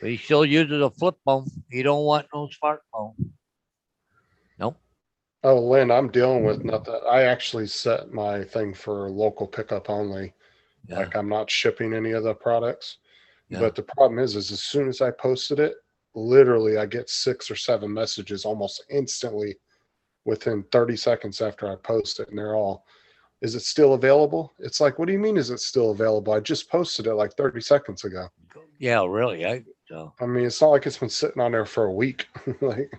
but he still uses a flip phone. He don't want no smartphone. Nope. Oh, Lynn, I'm dealing with nothing. I actually set my thing for local pickup only. Yeah. Like I'm not shipping any of the products. Yeah. But the problem is as soon as I posted it, literally I get 6 or 7 messages almost instantly within 30 seconds after I post it. And they're all, is it still available? It's like, what do you mean is it still available? I just posted it like 30 seconds ago. Yeah, really. I mean, it's not like it's been sitting on there for a week. Like,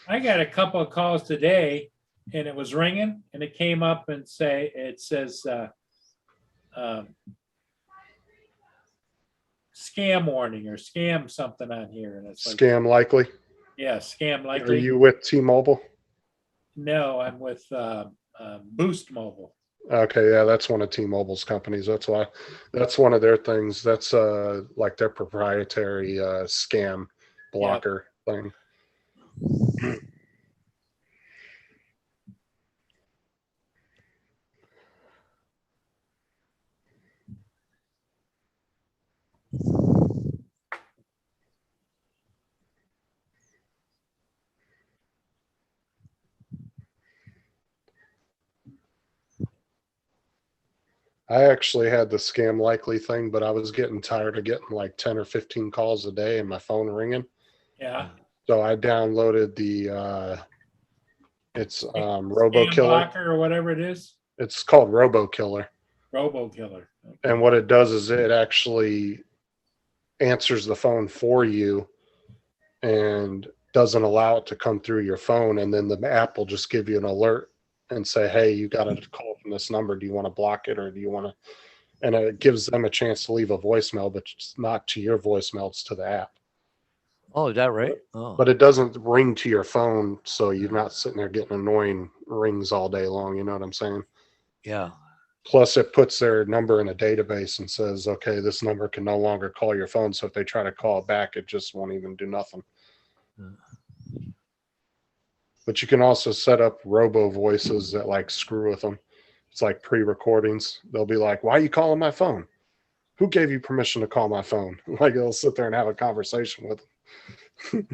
I got a couple of calls today and it was ringing and it came up and it says scam warning or scam something on here. And it's like, scam likely. yeah, scam Are likely. you with T-Mobile? No, I'm with Boost Mobile. Okay, yeah, that's one of T-Mobile's companies. That's why. That's one of their things. That's like their proprietary scam blocker thing. I actually had the scam likely thing, but I was getting tired of getting like 10 or 15 calls a day and my phone ringing. Yeah. So I downloaded the it's Scam RoboKiller. blocker or whatever it is. It's called RoboKiller. RoboKiller. Okay. And what it does is it actually answers the phone for you and doesn't allow it to come through your phone. And then the app will just give you an alert and say, hey, you got a call from this number. Do you want to block it or do you want to? And it gives them a chance to leave a voicemail, but it's not to your voicemail, it's to the app. Oh, is that right? Oh, but it doesn't ring to your phone, so you're not sitting there getting annoying rings all day long. You know what I'm saying? yeah. Plus, it puts their number in a database and says, okay, this number can no longer call your phone. So if they try to call it back, it just won't even do nothing. But you can also set up robo voices that like screw with them. It's like pre-recordings. They'll be like, why are you calling my phone? Who gave you permission to call my phone? Like they'll sit there and have a conversation with them.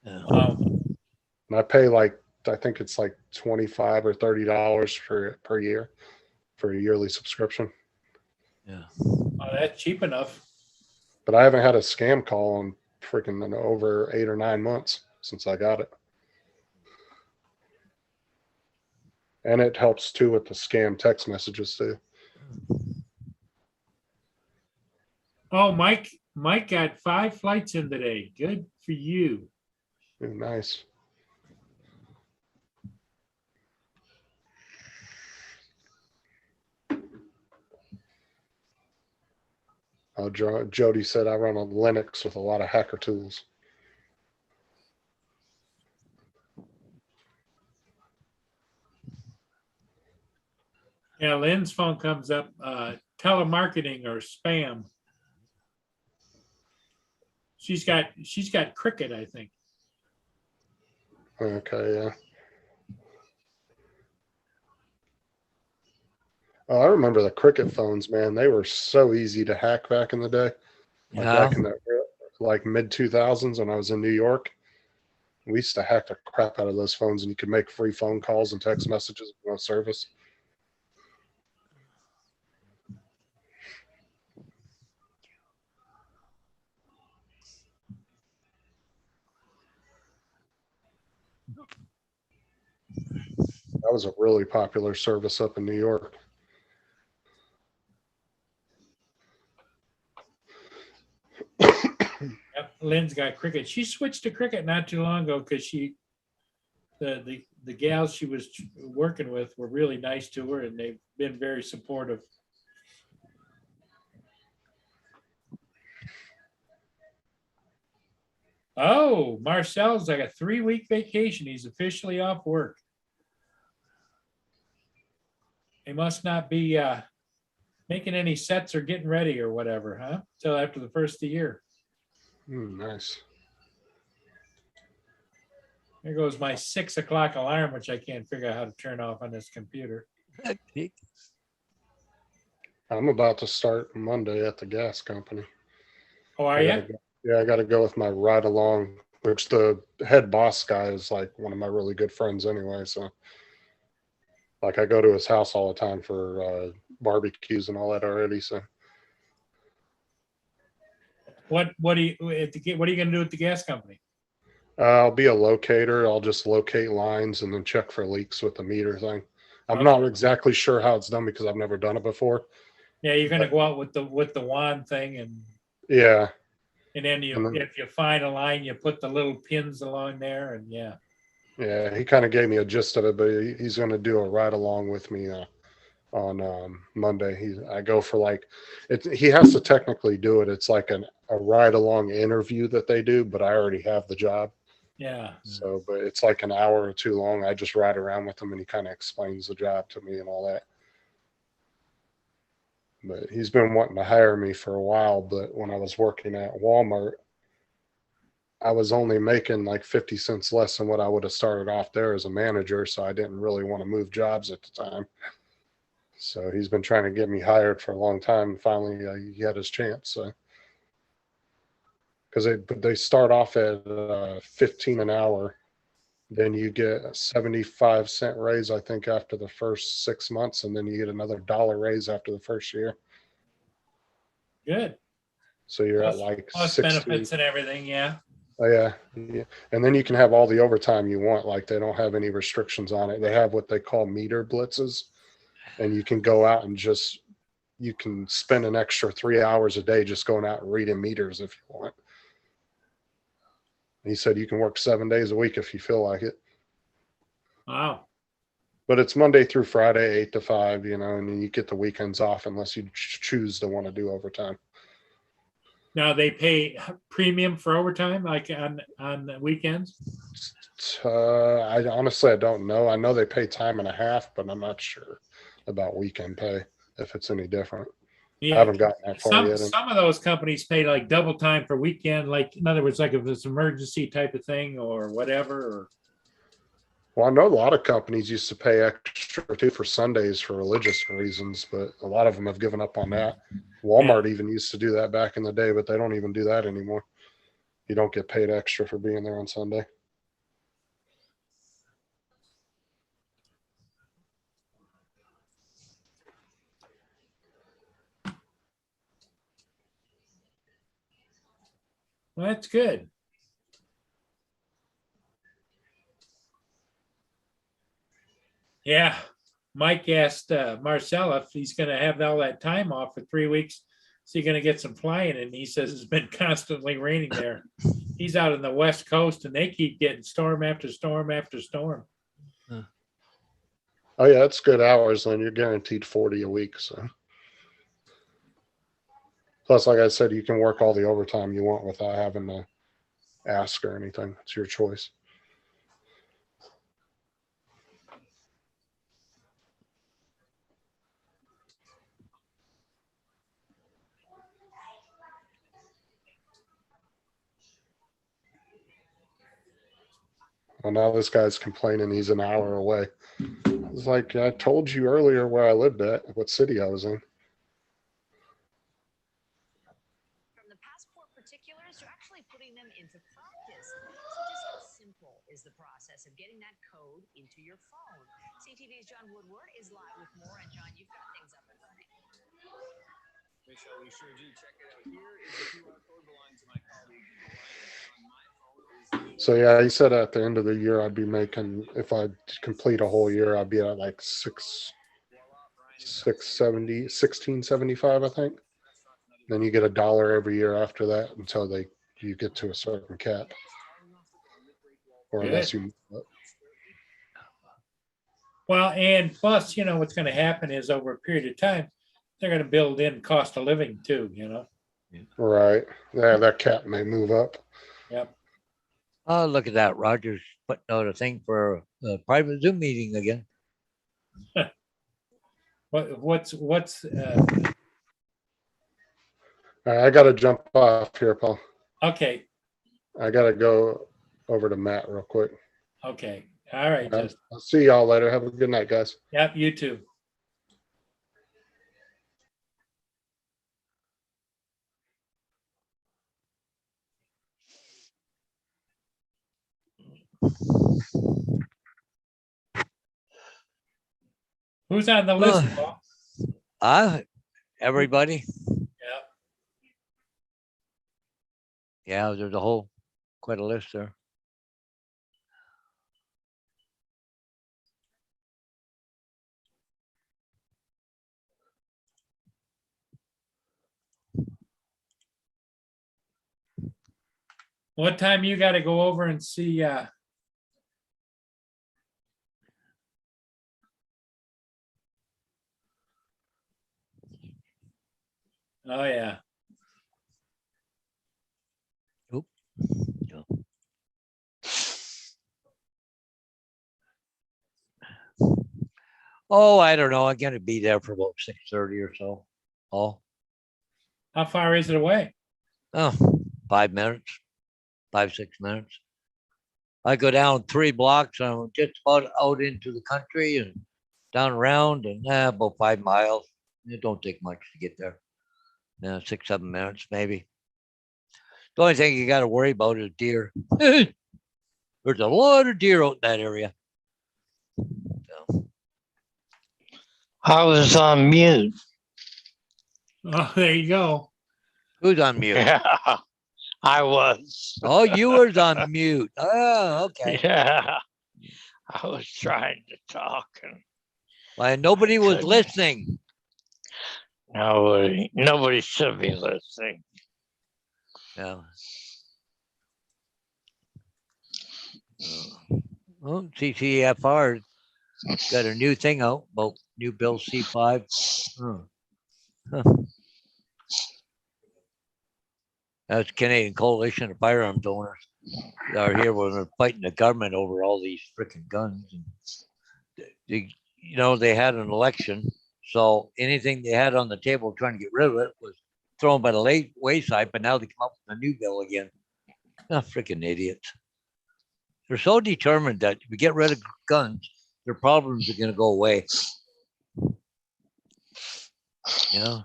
Yeah. And I pay like, I think it's like $25 or $30 per year for a yearly subscription. Yeah. Oh, that's cheap enough. But I haven't had a scam call in freaking over 8 or 9 months since I got it. And it helps too with the scam text messages too. Oh, Mike got 5 flights in today. Good for you. Ooh, nice. Jody said I run on Linux with a lot of hacker tools. Yeah, Lynn's phone comes up, telemarketing or spam. She's got Cricket, I think. Okay, yeah. Oh, I remember the Cricket phones, man. They were so easy to hack back in the day. Like Yeah. back in the like mid 2000s when I was in New York. We used to hack the crap out of those phones, and you could make free phone calls and text messages with no service. That was a really popular service up in New York. Yep, Lynn's got Cricket. She switched to Cricket not too long ago because the gals she was working with were really nice to her, and they've been very supportive. Oh, Marcel's like a 3-week vacation. He's officially off work. He must not be making any sets or getting ready or whatever, huh? Till after the first of the year. Nice. There goes my 6 o'clock alarm, which I can't figure out how to turn off on this computer. I'm about to start Monday at the gas company. Oh, are I gotta you? go- Yeah, I got to go with my ride along, which the head boss guy is like one of my really good friends anyway. So, like, I go to his house all the time for barbecues and all that already. So, What are you going to do at the gas company? I'll be a locator. I'll just locate lines and then check for leaks with the meter thing. I'm Okay. not exactly sure how it's done because I've never done it before. Yeah, you're going to go out with the wand thing, and Yeah. then if you find a line, you put the little pins along there, and yeah. Yeah, he kind of gave me a gist of it, but he's going to do a ride along with me on Monday. I go for like he has to technically do it. It's like a ride along interview that they do, but I already have the job. Yeah. So, but it's like an hour or two long. I just ride around with him and he kind of explains the job to me and all that. But he's been wanting to hire me for a while. But when I was working at Walmart, I was only making like 50 cents less than what I would have started off there as a manager. So I didn't really want to move jobs at the time. So he's been trying to get me hired for a long time. And finally, he had his chance. So. Because they start off at 15 an hour. Then you get a 75-cent raise, I think, after the first 6 months. And then you get another $1 raise after the first year. Good. So you're Plus- at like Plus 60. benefits and everything. Yeah. Oh, yeah. And then you can have all the overtime you want. Like they don't have any restrictions on it. They have what they call meter blitzes. And you can go out and you can spend an extra 3 hours a day just going out and reading meters if you want. He said you can work 7 days a week if you feel like it. Wow. But it's Monday through Friday, 8 to 5, and then you get the weekends off unless you choose to want to do overtime. Now they pay premium for overtime, like on the weekends? I honestly, I don't know. I know they pay time and a half, but I'm not sure about weekend pay, if it's any different. I Yeah, haven't gotten that far some, yet. some of those companies pay like double time for weekend, like, in other words, like if it's emergency type of thing or whatever, or, Well, I know a lot of companies used to pay extra too for Sundays for religious reasons, but a lot of them have given up on that. Walmart even used to do that back in the day, but they don't even do that anymore. You don't get paid extra for being there on Sunday. well, that's good. Yeah, Mike asked Marcella if he's gonna have all that time off for 3 weeks. Is he gonna get some flying? And he says it's been constantly raining there. He's out on the West Coast and they keep getting storm after storm after storm. Oh yeah, it's good hours, then you're guaranteed 40 a week. So plus, like I said, you can work all the overtime you want without having to ask or anything. It's your choice. Well, now this guy's complaining he's an hour away. It's like I told you earlier where I lived at, what city I was in. From the passport particulars to actually putting them into practice. So just how simple is the process of getting that code into your phone? CTV's John Woodward is live with more. And John, you've got things up and running. Michelle, we sure do. Check it out. Here is the QR code belonging to my colleague Brian. On my phone is the So yeah, he said at the end of the year I'd be making, if I complete a whole year, I'd be at like 1675, I think. Then you get $1 every year after that until you get to a certain cap. Or unless you Well, and plus, what's gonna happen is over a period of time, they're gonna build in cost of living too, right. Yeah, that cap may move up. Yep. Oh, look at that. Roger's putting out a thing for a private Zoom meeting again. What's All right, I gotta jump off here, Paul. okay, I gotta go over to Matt real quick. okay, all right, I'll just, see y'all later. Have a good night, guys. yep, you too. Who's on the list, Paul? Everybody. Yeah. Yeah, there's quite a list there. What time you gotta go over and see, oh, yeah, Oh, I don't know. I'm gonna be there for about 6:30 or so. Oh, how far is it away? 5 minutes, 6 minutes. I go down 3 blocks. I'm just about out into the country and down around and about 5 miles. It don't take much to get there. 6, 7 minutes maybe. The only thing you got to worry about is deer. There's a lot of deer out in that area. So, I was on mute. Oh, there you go. who's on mute? Yeah, I was. Oh, you were on mute. Oh, okay. Yeah, I was trying to talk and Well, nobody was couldn't. listening. nobody should be listening. Yeah. Well, CCFR got a new thing out about new Bill C5. Huh. That's Canadian Coalition of Firearms Owners. They are here when we're fighting the government over all these freaking guns. And they had an election, so anything they had on the table trying to get rid of it was thrown by the wayside. But now they come up with a new bill again. Freaking idiots! They're so determined that if we get rid of guns, their problems are going to go away. Yeah.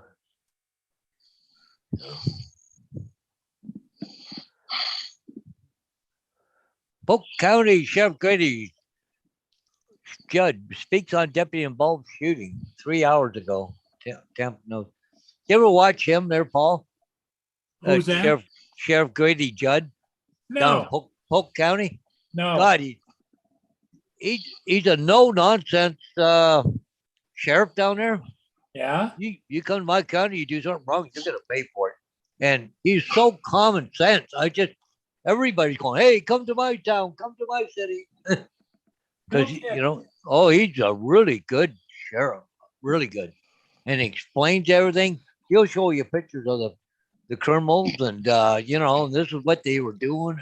Polk County Sheriff Grady Judd speaks on deputy involved shooting 3 hours ago. No. You ever watch him there, Paul? Who's that? Sheriff Grady Judd down in No, Polk County. no. God, he's a no nonsense sheriff down there. Yeah. You come to my county, you do something wrong, you're gonna pay for it. And he's so common sense. Everybody's going, hey, come to my town, come to my city. Because he's a really good sheriff, really good, and he explains everything. He'll show you pictures of the criminals, and and this is what they were doing,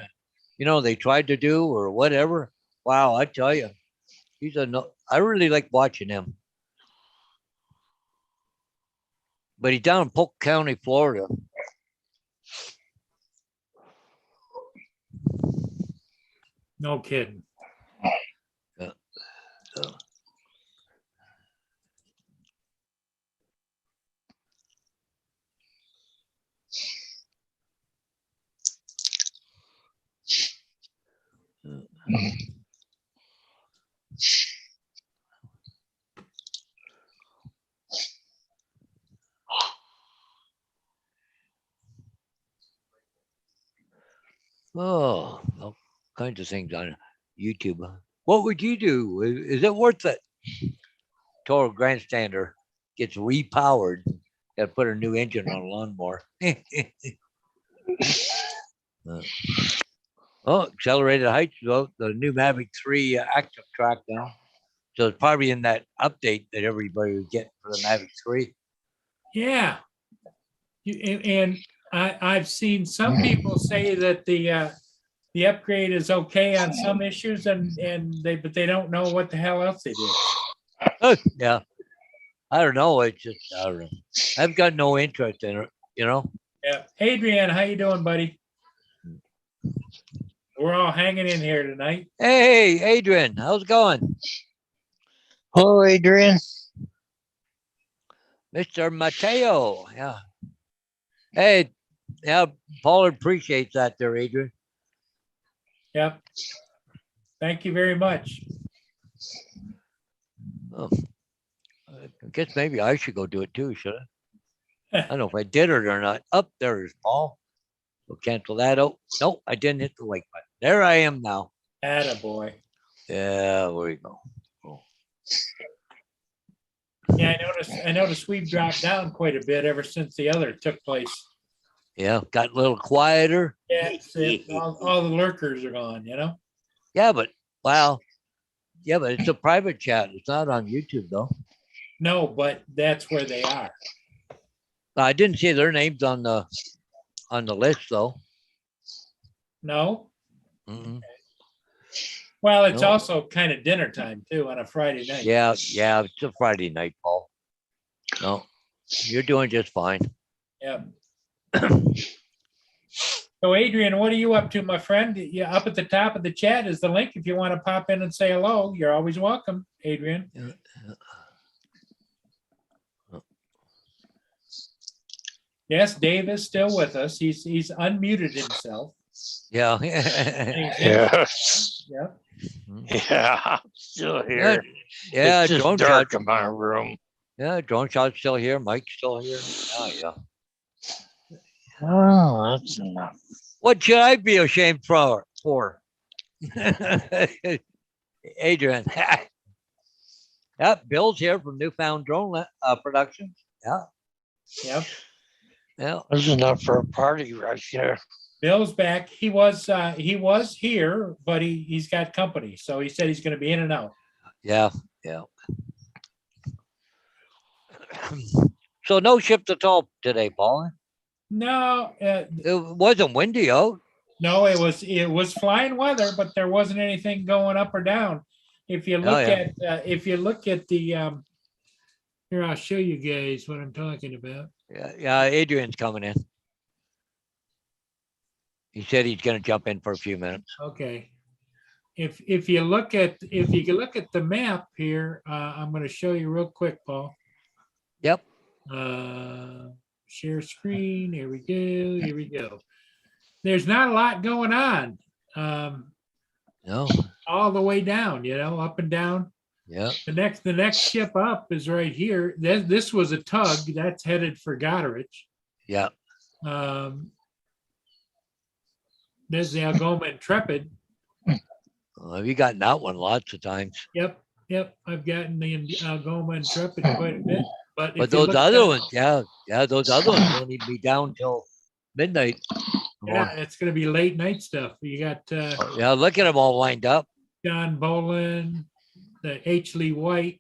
and they tried to do or whatever. Wow, I tell you, I really like watching him. But he's down in Polk County, Florida. No kidding. Yeah. Oh, all kinds of things on YouTube. What would you do? Is it worth it? Toro Grandstander gets repowered. Got to put a new engine on a lawnmower. Accelerated heights. Well, the new Mavic 3 active track now. So it's probably in that update that everybody would get for the Mavic 3. Yeah. And I've seen some people say that the upgrade is okay on some issues, but they don't know what the hell else they did. Yeah. I don't know. I don't know. I've got no interest in it, Yeah. Adrian, how you doing, buddy? We're all hanging in here tonight. Hey, Adrian, how's it going? Hello, Adrian. Mr. Mateo. Yeah. Hey, yeah, Paul appreciates that there, Adrian. Yep. Thank you very much. Oh, I guess maybe I should go do it too, should I? I don't know if I did it or not. Up there's Paul. We'll cancel that out. Nope, I didn't hit the like button. There I am now. Attaboy. Yeah, there we go. Cool. Yeah, I noticed we've dropped down quite a bit ever since the other took place. Yeah, got a little quieter. Yeah, all the lurkers are gone, Yeah, but wow. Yeah, but it's a private chat. It's not on YouTube though. No, but that's where they are. I didn't see their names on the list though. No? Mm-mm. Well, it's No. also kind of dinner time too on a Friday night. Yeah, it's a Friday night, Paul. No, you're doing just fine. Yeah. So Adrian, what are you up to, my friend? Yeah, up at the top of the chat is the link. If you want to pop in and say hello, you're always welcome, Adrian. Yes, Dave is still with us. He's unmuted himself. Yeah. Yeah. Yep. Yeah, I'm still here. Yeah, It's just drone dark shot. in my room. Yeah, drone shot's still here. Mike's still here. Oh yeah. Oh, that's enough. What should I be ashamed for? Adrian. Yep, Bill's here from Newfound Drone Productions. Yeah. Yep. Yeah. That's enough for a party right there. Bill's back. He was here, but he's got company. So he said he's going to be in and out. Yeah. Yeah. So no shift at all today, Paul. No, It wasn't windy out. no, it was flying weather, but there wasn't anything going up or down. If you Oh, look yeah. if you look at the here, I'll show you guys what I'm talking about. Yeah, Adrian's coming in. He said he's gonna jump in for a few minutes. Okay. If you look at the map here, I'm going to show you real quick, Paul. Yep. Share screen. Here we go. Here we go. There's not a lot going on. No. All the way down, up and down. Yeah. The next ship up is right here. This was a tug that's headed for Goderich. Yeah. There's the Algoma Intrepid. Have you gotten that one lots of times? Yep. I've gotten the Algoma Intrepid quite a bit. But But those other ones, yeah, those other ones don't even be down till midnight. yeah, it's going to be late night stuff. You got Yeah, look at them all lined up. John Boland, the H. Lee White,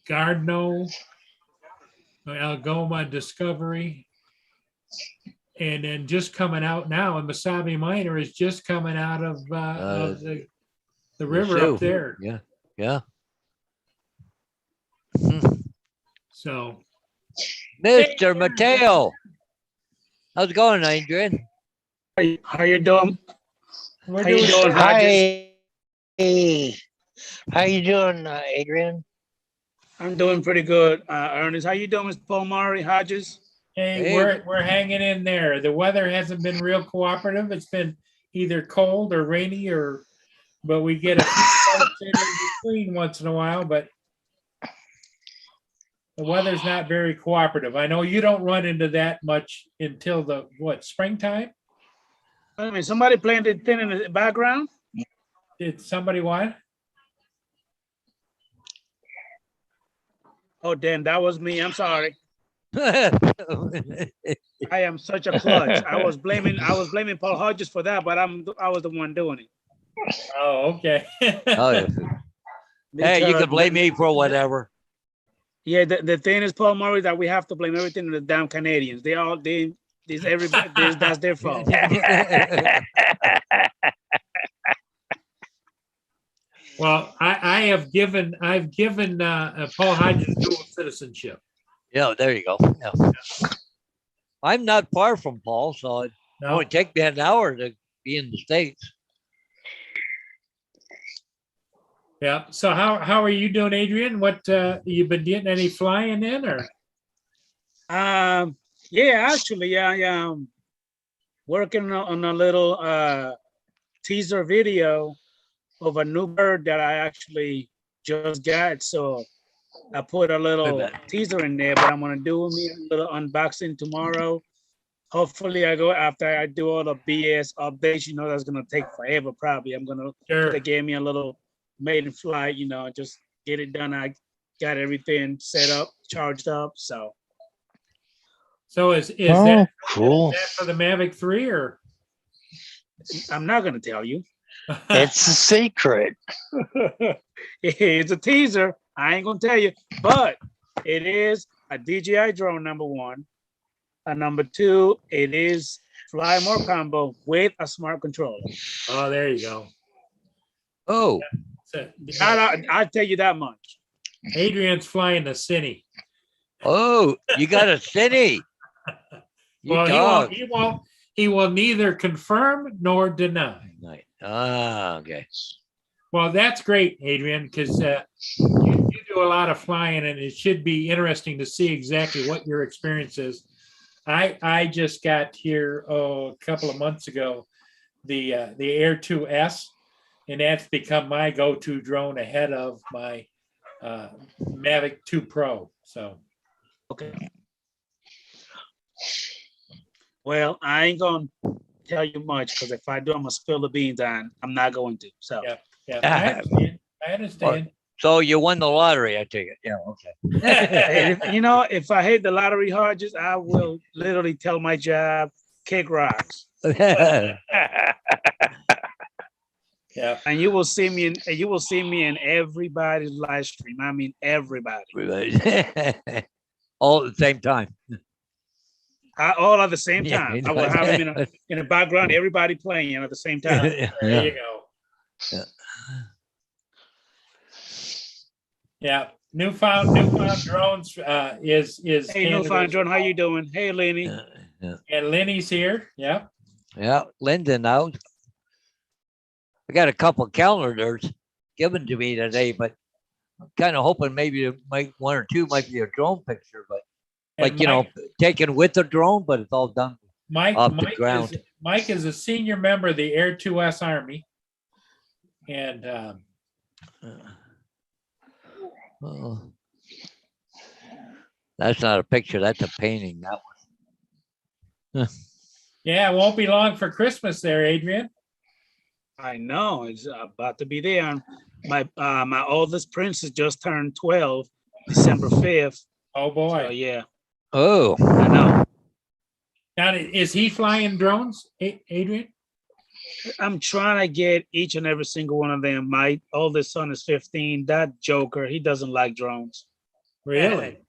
Gardno, Algoma Discovery, and then just coming out now, and Masabi Minor is just coming out of the river Sioux. up there. Yeah. So Mr. Mateo. How's it going, Adrian? How you doing? we're How you doing doing, Hodges? Hey, how you doing, Adrian? I'm doing pretty good. Ernest, how you doing, Mr. Paul Murray, Hodges? Hey, Hey. we're hanging in there. The weather hasn't been real cooperative. It's been either cold or rainy but we get a few spikes in between once in a while, but the weather's not very cooperative. I know you don't run into that much until springtime? I mean, somebody playing the thing in the background? Did somebody what? Oh, damn, that was me. I'm sorry. Oh, I am such a klutz. I was blaming Paul Hodges for that, but I was the one doing it. Oh, okay. yeah. Hey, you Because can blame me for whatever. Yeah, the thing is, Paul Murray, that we have to blame everything on the damn Canadians. That's their fault. Well, I've given Paul Hodges dual citizenship. Yeah, there you go. Yeah. I'm not far from Paul, so it No, only take me an hour to be in the States. yeah. So how are you doing, Adrian? What you been getting any flying in or? Yeah, actually, I am working on a little teaser video of a new bird that I actually just got. So I put a little teaser in there, but I'm gonna do me a little unboxing tomorrow. Hopefully, after I do all the BS updates. That's gonna take forever. Probably, I'm gonna. Sure. They gave me a little maiden flight. Just get it done. I got everything set up, charged up. So So is Oh, that cool. for the Mavic 3 or? I'm not gonna tell you. It's a secret. It's a teaser. I ain't gonna tell you, but it is a DJI drone, number one. Number two, it is Fly More combo with a smart controller. Oh, there you go. Oh, So, I'll tell you that much. Adrian's flying the Cine. oh, you got a city. You Well, dog. he will neither confirm nor deny. Nice. Ah, okay. Well, that's great, Adrian, because you do a lot of flying, and it should be interesting to see exactly what your experience is. I just got here a couple of months ago, the Air 2S, and that's become my go-to drone ahead of my Mavic 2 Pro. So Okay. Well, I ain't gonna tell you much because if I do, I'm gonna spill the beans, and I'm not going to. So yeah, I understand. So you won the lottery, I take it. Yeah, okay. if I hit the lottery, Hodges, I will literally tell my job, kick rocks. Yeah. And you will see me in everybody's live stream. I mean everybody. all at the same time. All at the same Yeah, time. I I will know. have them in the background, everybody playing at the same time. There Yeah. you go. Yeah. Yeah, newfound drones is Hey, no fine, Canada's- John, how you doing? Hey, Lenny. Yeah, yeah. And Lenny's here. Yeah. Yeah, Lyndon out. I got a couple calendars given to me today, but I'm kind of hoping maybe it might one or two might be a drone picture, but And like you know, taken with a drone, but it's all done. Mike, off the Mike, ground. Mike is a senior member of the Air 2S Army. And Oh. That's not a picture. That's a painting. That one. yeah, it won't be long for Christmas there, Adrian. I know it's about to be there. My oldest princess just turned 12, December 5th. Oh So boy. yeah, Oh, I know. Now, is he flying drones, Adrian? I'm trying to get each and every single one of them. My oldest son is 15. That joker, he doesn't like drones. Really?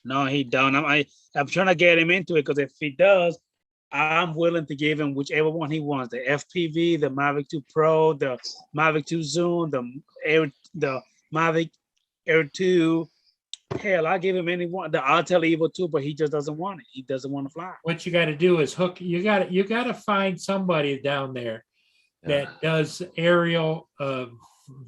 No, he don't. I'm trying to get him into it because if he does, I'm willing to give him whichever one he wants. The FPV, the Mavic 2 Pro, the Mavic 2 Zoom, the Mavic Air 2. Hell, I give him any one. The Altel Evo 2, but he just doesn't want it. He doesn't want to fly. What you got to do is you got to find somebody down there that does aerial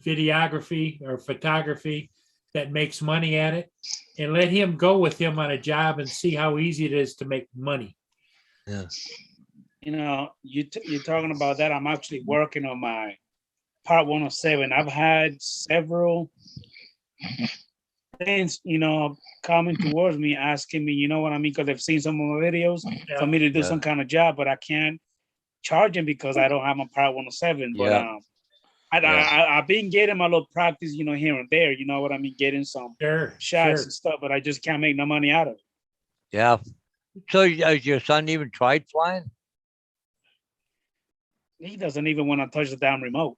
videography or photography that makes money at it, and let him go with him on a job and see how easy it is to make money. yeah. You know, you're talking about that. I'm actually working on my Part 107. I've had several things, you know, coming towards me, asking me, you know what I mean? Because they've seen some of my videos for me to do Yeah. some kind of job, but I can't charge them because I don't have my Part 107. But Yeah. I've been getting my little practice, you know, here and there. You know what I mean? Getting some Sure, shots sure. and stuff, but I just can't make no money out of it. Yeah. So has your son even tried flying? He doesn't even want to touch the damn remote.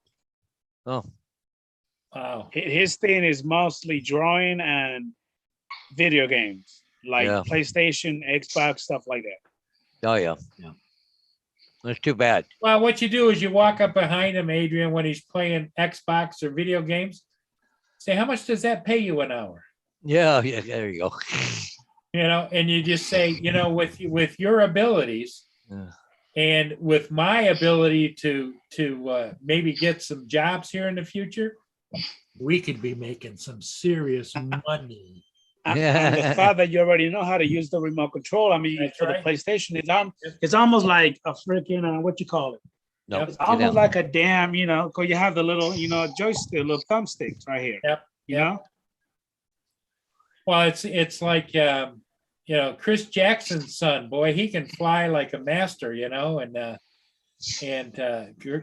Oh, Wow. His thing is mostly drawing and video games, like Yeah. PlayStation, Xbox, stuff like that. oh yeah. Yeah. That's too bad. Well, what you do is you walk up behind him, Adrian, when he's playing Xbox or video games. Say, how much does that pay you an hour? Yeah. Yeah. There you go. You know, and you just say, you know, with your abilities Yeah. and with my ability to maybe get some jobs here in the future, we could be making some serious money. And the fact that you already know how to use the remote control, I mean, That's for right. the PlayStation, it's almost like a freaking, what you call it? No. It's almost like a damn, you know, because you have the little, you know, joystick, little thumbsticks right here. Yep. You Yep. know? Well, it's like you know, Chris Jackson's son, boy, he can fly like a master, you know, and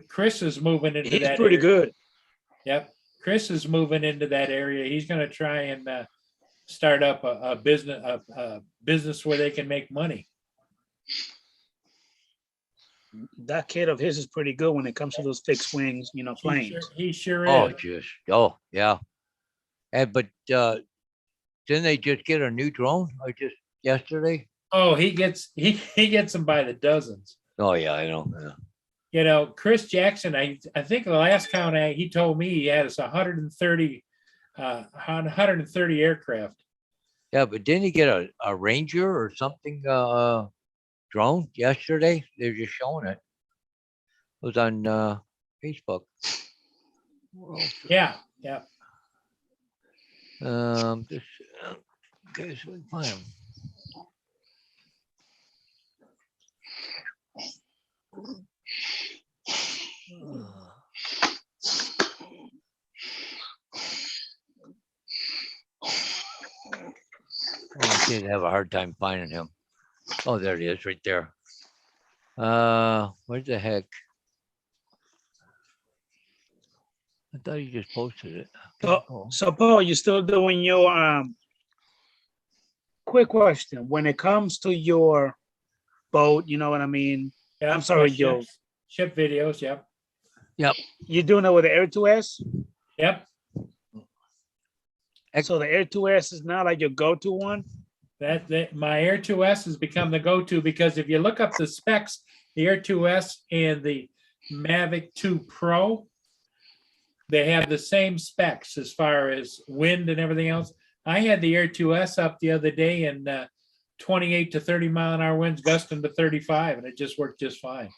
Chris is moving into He's that. pretty area. good. Yep, Chris is moving into that area. He's going to try and start up a business where they can make money. That kid of his is pretty good when it comes to those fixed wings, you know, planes. He sure Oh, is. just oh yeah. And but didn't they just get a new drone or just yesterday? Oh, he gets them by the dozens. Oh yeah, I know. Yeah. You know, Chris Jackson, I think the last count he told me he had us 130 aircraft. Yeah, but didn't he get a Ranger or something drone yesterday? They were just showing it. It was on Facebook. Yeah. Just okay, so we can find him. Oh, I did have a hard time finding him. Oh, there he is, right there. Where the heck? I thought he just posted it. Oh, So Paul, you still doing your quick question. When it comes to your boat, you know what I mean? Yeah, I'm sorry, ship- Joe. Ship videos. Yep. You're doing it with the Air 2S? Yep. So the Air 2S is not like your go-to one? That my Air 2S has become the go-to because if you look up the specs, the Air 2S and the Mavic 2 Pro, they have the same specs as far as wind and everything else. I had the Air 2S up the other day and 28 to 30 mile an hour winds gusting to 35, and it just worked just fine.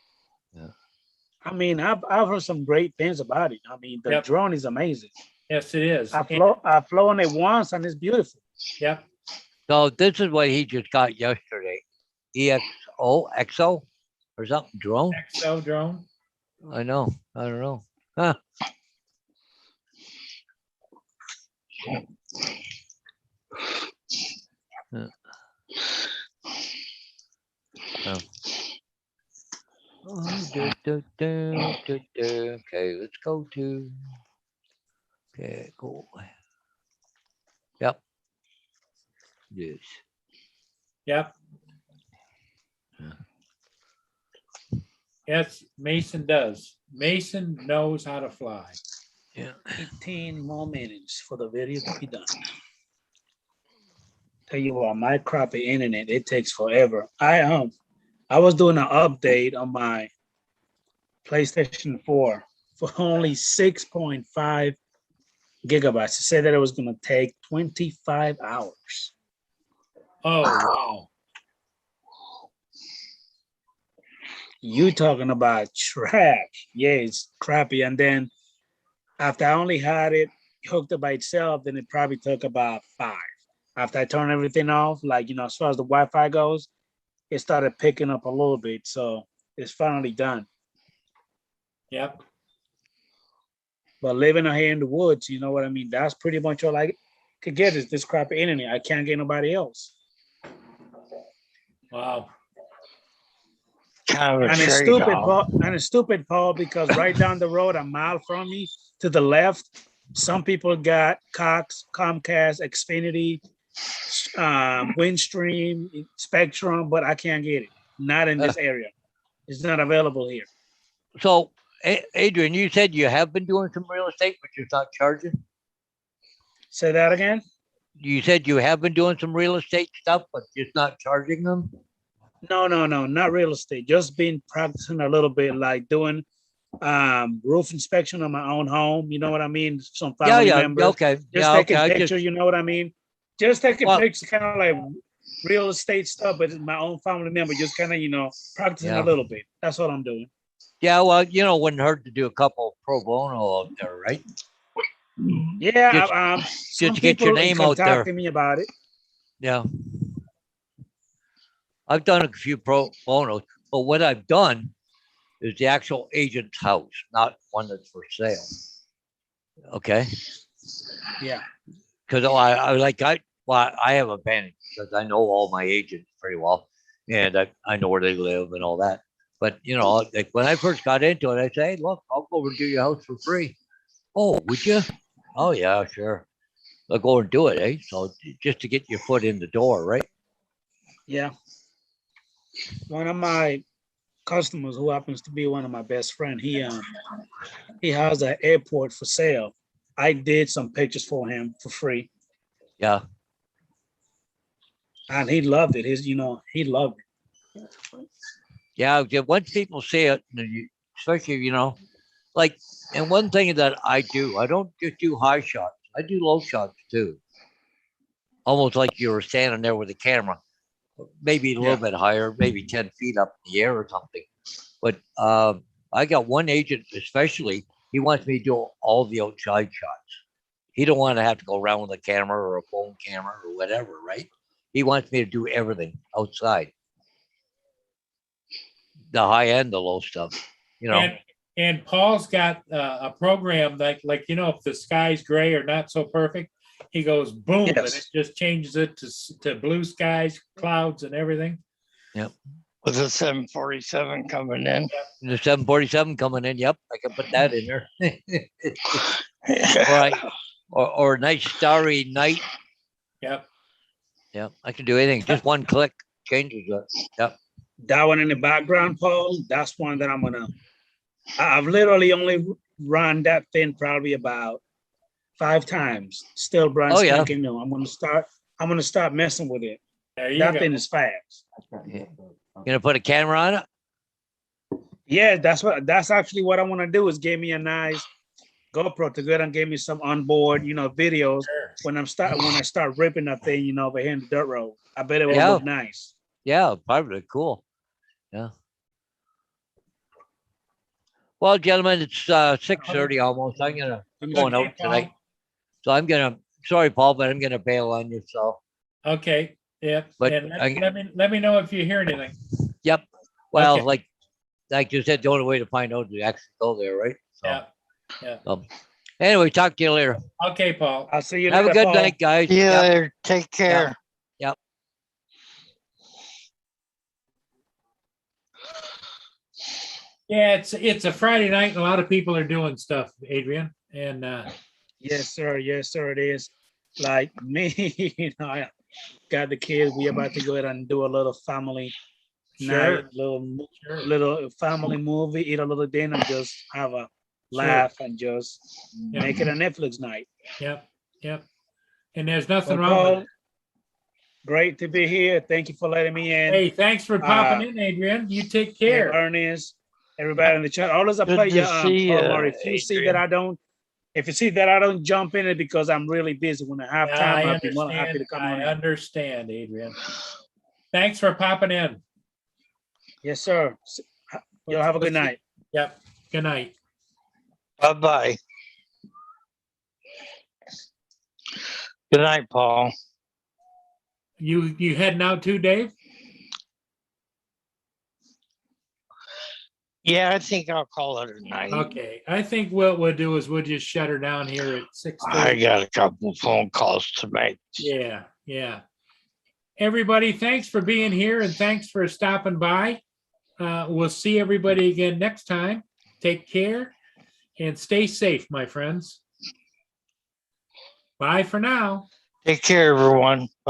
I mean, I've heard some great things about it. I mean, the Yep. drone is amazing. Yes, it is. I've flown it once and it's beautiful. Yep. So this is what he just got yesterday. EXO or something drone. XO drone. I know. I don't know. Huh. Yeah. Oh. Okay, let's go to. Okay, cool. Yep. Yes. Yep. Yes, Mason does. Mason knows how to fly. Yeah. 18 more minutes for the video to be done. Tell you what, my crappy internet, it takes forever. I was doing an update on my PlayStation 4 for only 6.5 gigabytes. It said that it was going to take 25 hours. Oh, wow. You talking about trash. Yeah, it's crappy. And then after I only had it hooked up by itself, then it probably took about 5. After I turned everything off, like, as far as the Wi-Fi goes, it started picking up a little bit. So it's finally done. Yep. But living out here in the woods, you know what I mean? That's pretty much all I could get is this crappy internet. I can't get nobody else. Wow. Kind of a And it's trade-off. stupid, Paul. And it's stupid, Paul, because right down the road, a mile from me, to the left, some people got Cox, Comcast, Xfinity, Windstream, Spectrum, but I can't get it. Not in this area. It's not available here. So, Adrian, you said you have been doing some real estate, but you're not charging. Say that again. You said you have been doing some real estate stuff, but just not charging them. No, not real estate. Just been practicing a little bit, like doing roof inspection on my own home. You know what I mean? Some family members. Okay. Just Yeah, taking okay. pictures, you know what I mean? Just taking Well- pictures, kind of like real estate stuff, but it's my own family member, just kind of, practicing Yeah. a little bit. That's what I'm doing. Yeah, well, wouldn't hurt to do a couple pro bono out there, right? Yeah, some to get your people name out there. contacted me about it. Yeah. I've done a few pro bonos, but what I've done is the actual agent's house, not one that's for sale. Okay. Yeah. Because I have a advantage because I know all my agents pretty well, and I know where they live and all that. But like when I first got into it, I say, hey, look, I'll go over and do your house for free. Oh, would you? Oh yeah, sure. I'll go and do it, eh? So just to get your foot in the door, right? Yeah. One of my customers, who happens to be one of my best friends, he has an airport for sale. I did some pictures for him for free, Yeah. and he loved it. He loved it. Yeah, once people see it, especially, like, and one thing that I do, I don't just do high shots. I do low shots too. Almost like you were standing there with a camera, maybe a little bit higher, maybe 10 feet up in the air or something. But I got one agent, especially, he wants me to do all the outside shots. He don't want to have to go around with a camera or a phone camera or whatever, right? He wants me to do everything outside. The high and the low stuff, And Paul's got a program like if the sky's gray or not so perfect, he goes boom, and it just changes it to blue skies, clouds, and everything. Yep. With the 747 coming in. The 747 coming in. Yep, I can put that in there. Right. Or a nice starry night. Yep. Yep. I can do anything. Just one click changes it. Yep. That one in the background, Paul, that's one that I've literally only run that thing probably about 5 times. Still brand Oh, yeah. spanking new. I'm gonna start messing with it. There you That go. thing is fast. Gonna put a camera on it? Yeah, that's actually what I want to do is give me a nice GoPro to go and give me some onboard, videos Sure. when I start ripping that thing, over here in the dirt road. I bet it will Yeah. look nice. Yeah, probably cool. Yeah. Well, gentlemen, it's 6:30 almost. I'm gonna going Okay, out tonight. So sorry, Paul, but I'm gonna bail on you. So Okay, yeah. But And I- let me know if you hear anything. yep. Well, Okay. like you said, the only way to find out is to actually go there, right? So, Yeah. anyway, talk to you later. Okay, Paul. I'll see you Have a later, good Paul. night, guys. See you Yep. later. Take care. Yeah, it's a Friday night and a lot of people are doing stuff, Adrian. And Yes, sir. Yes, sir. It is. Like me, I got the kids. We about to go ahead and do a little family sure, night, sure. little family movie, eat a little dinner, just have a laugh and just Yeah. make it a Netflix night. Yep. And there's nothing Well, wrong with Paul, it. great to be here. Thank you for letting me in. Hey, thanks for popping in, Adrian. You take care. Ernest, everybody in the chat. Always a Good pleasure. to see Paul ya, Murray. If you see that I don't jump in it because I'm really busy. When I have time, I I'll be more than happy to understand. come I on in. understand, Adrian. Thanks for popping in. Yes, sir. Y'all have a good night. Yep. Good night. Bye-bye. Good night, Paul. You heading out too, Dave? Yeah, I think I'll call it a night. Okay. I think what we'll do is we'll just shut her down here at 6:30. I got a couple phone calls to make. Yeah. Everybody, thanks for being here and thanks for stopping by. We'll see everybody again next time. Take care and stay safe, my friends. Bye for now. Take care, everyone.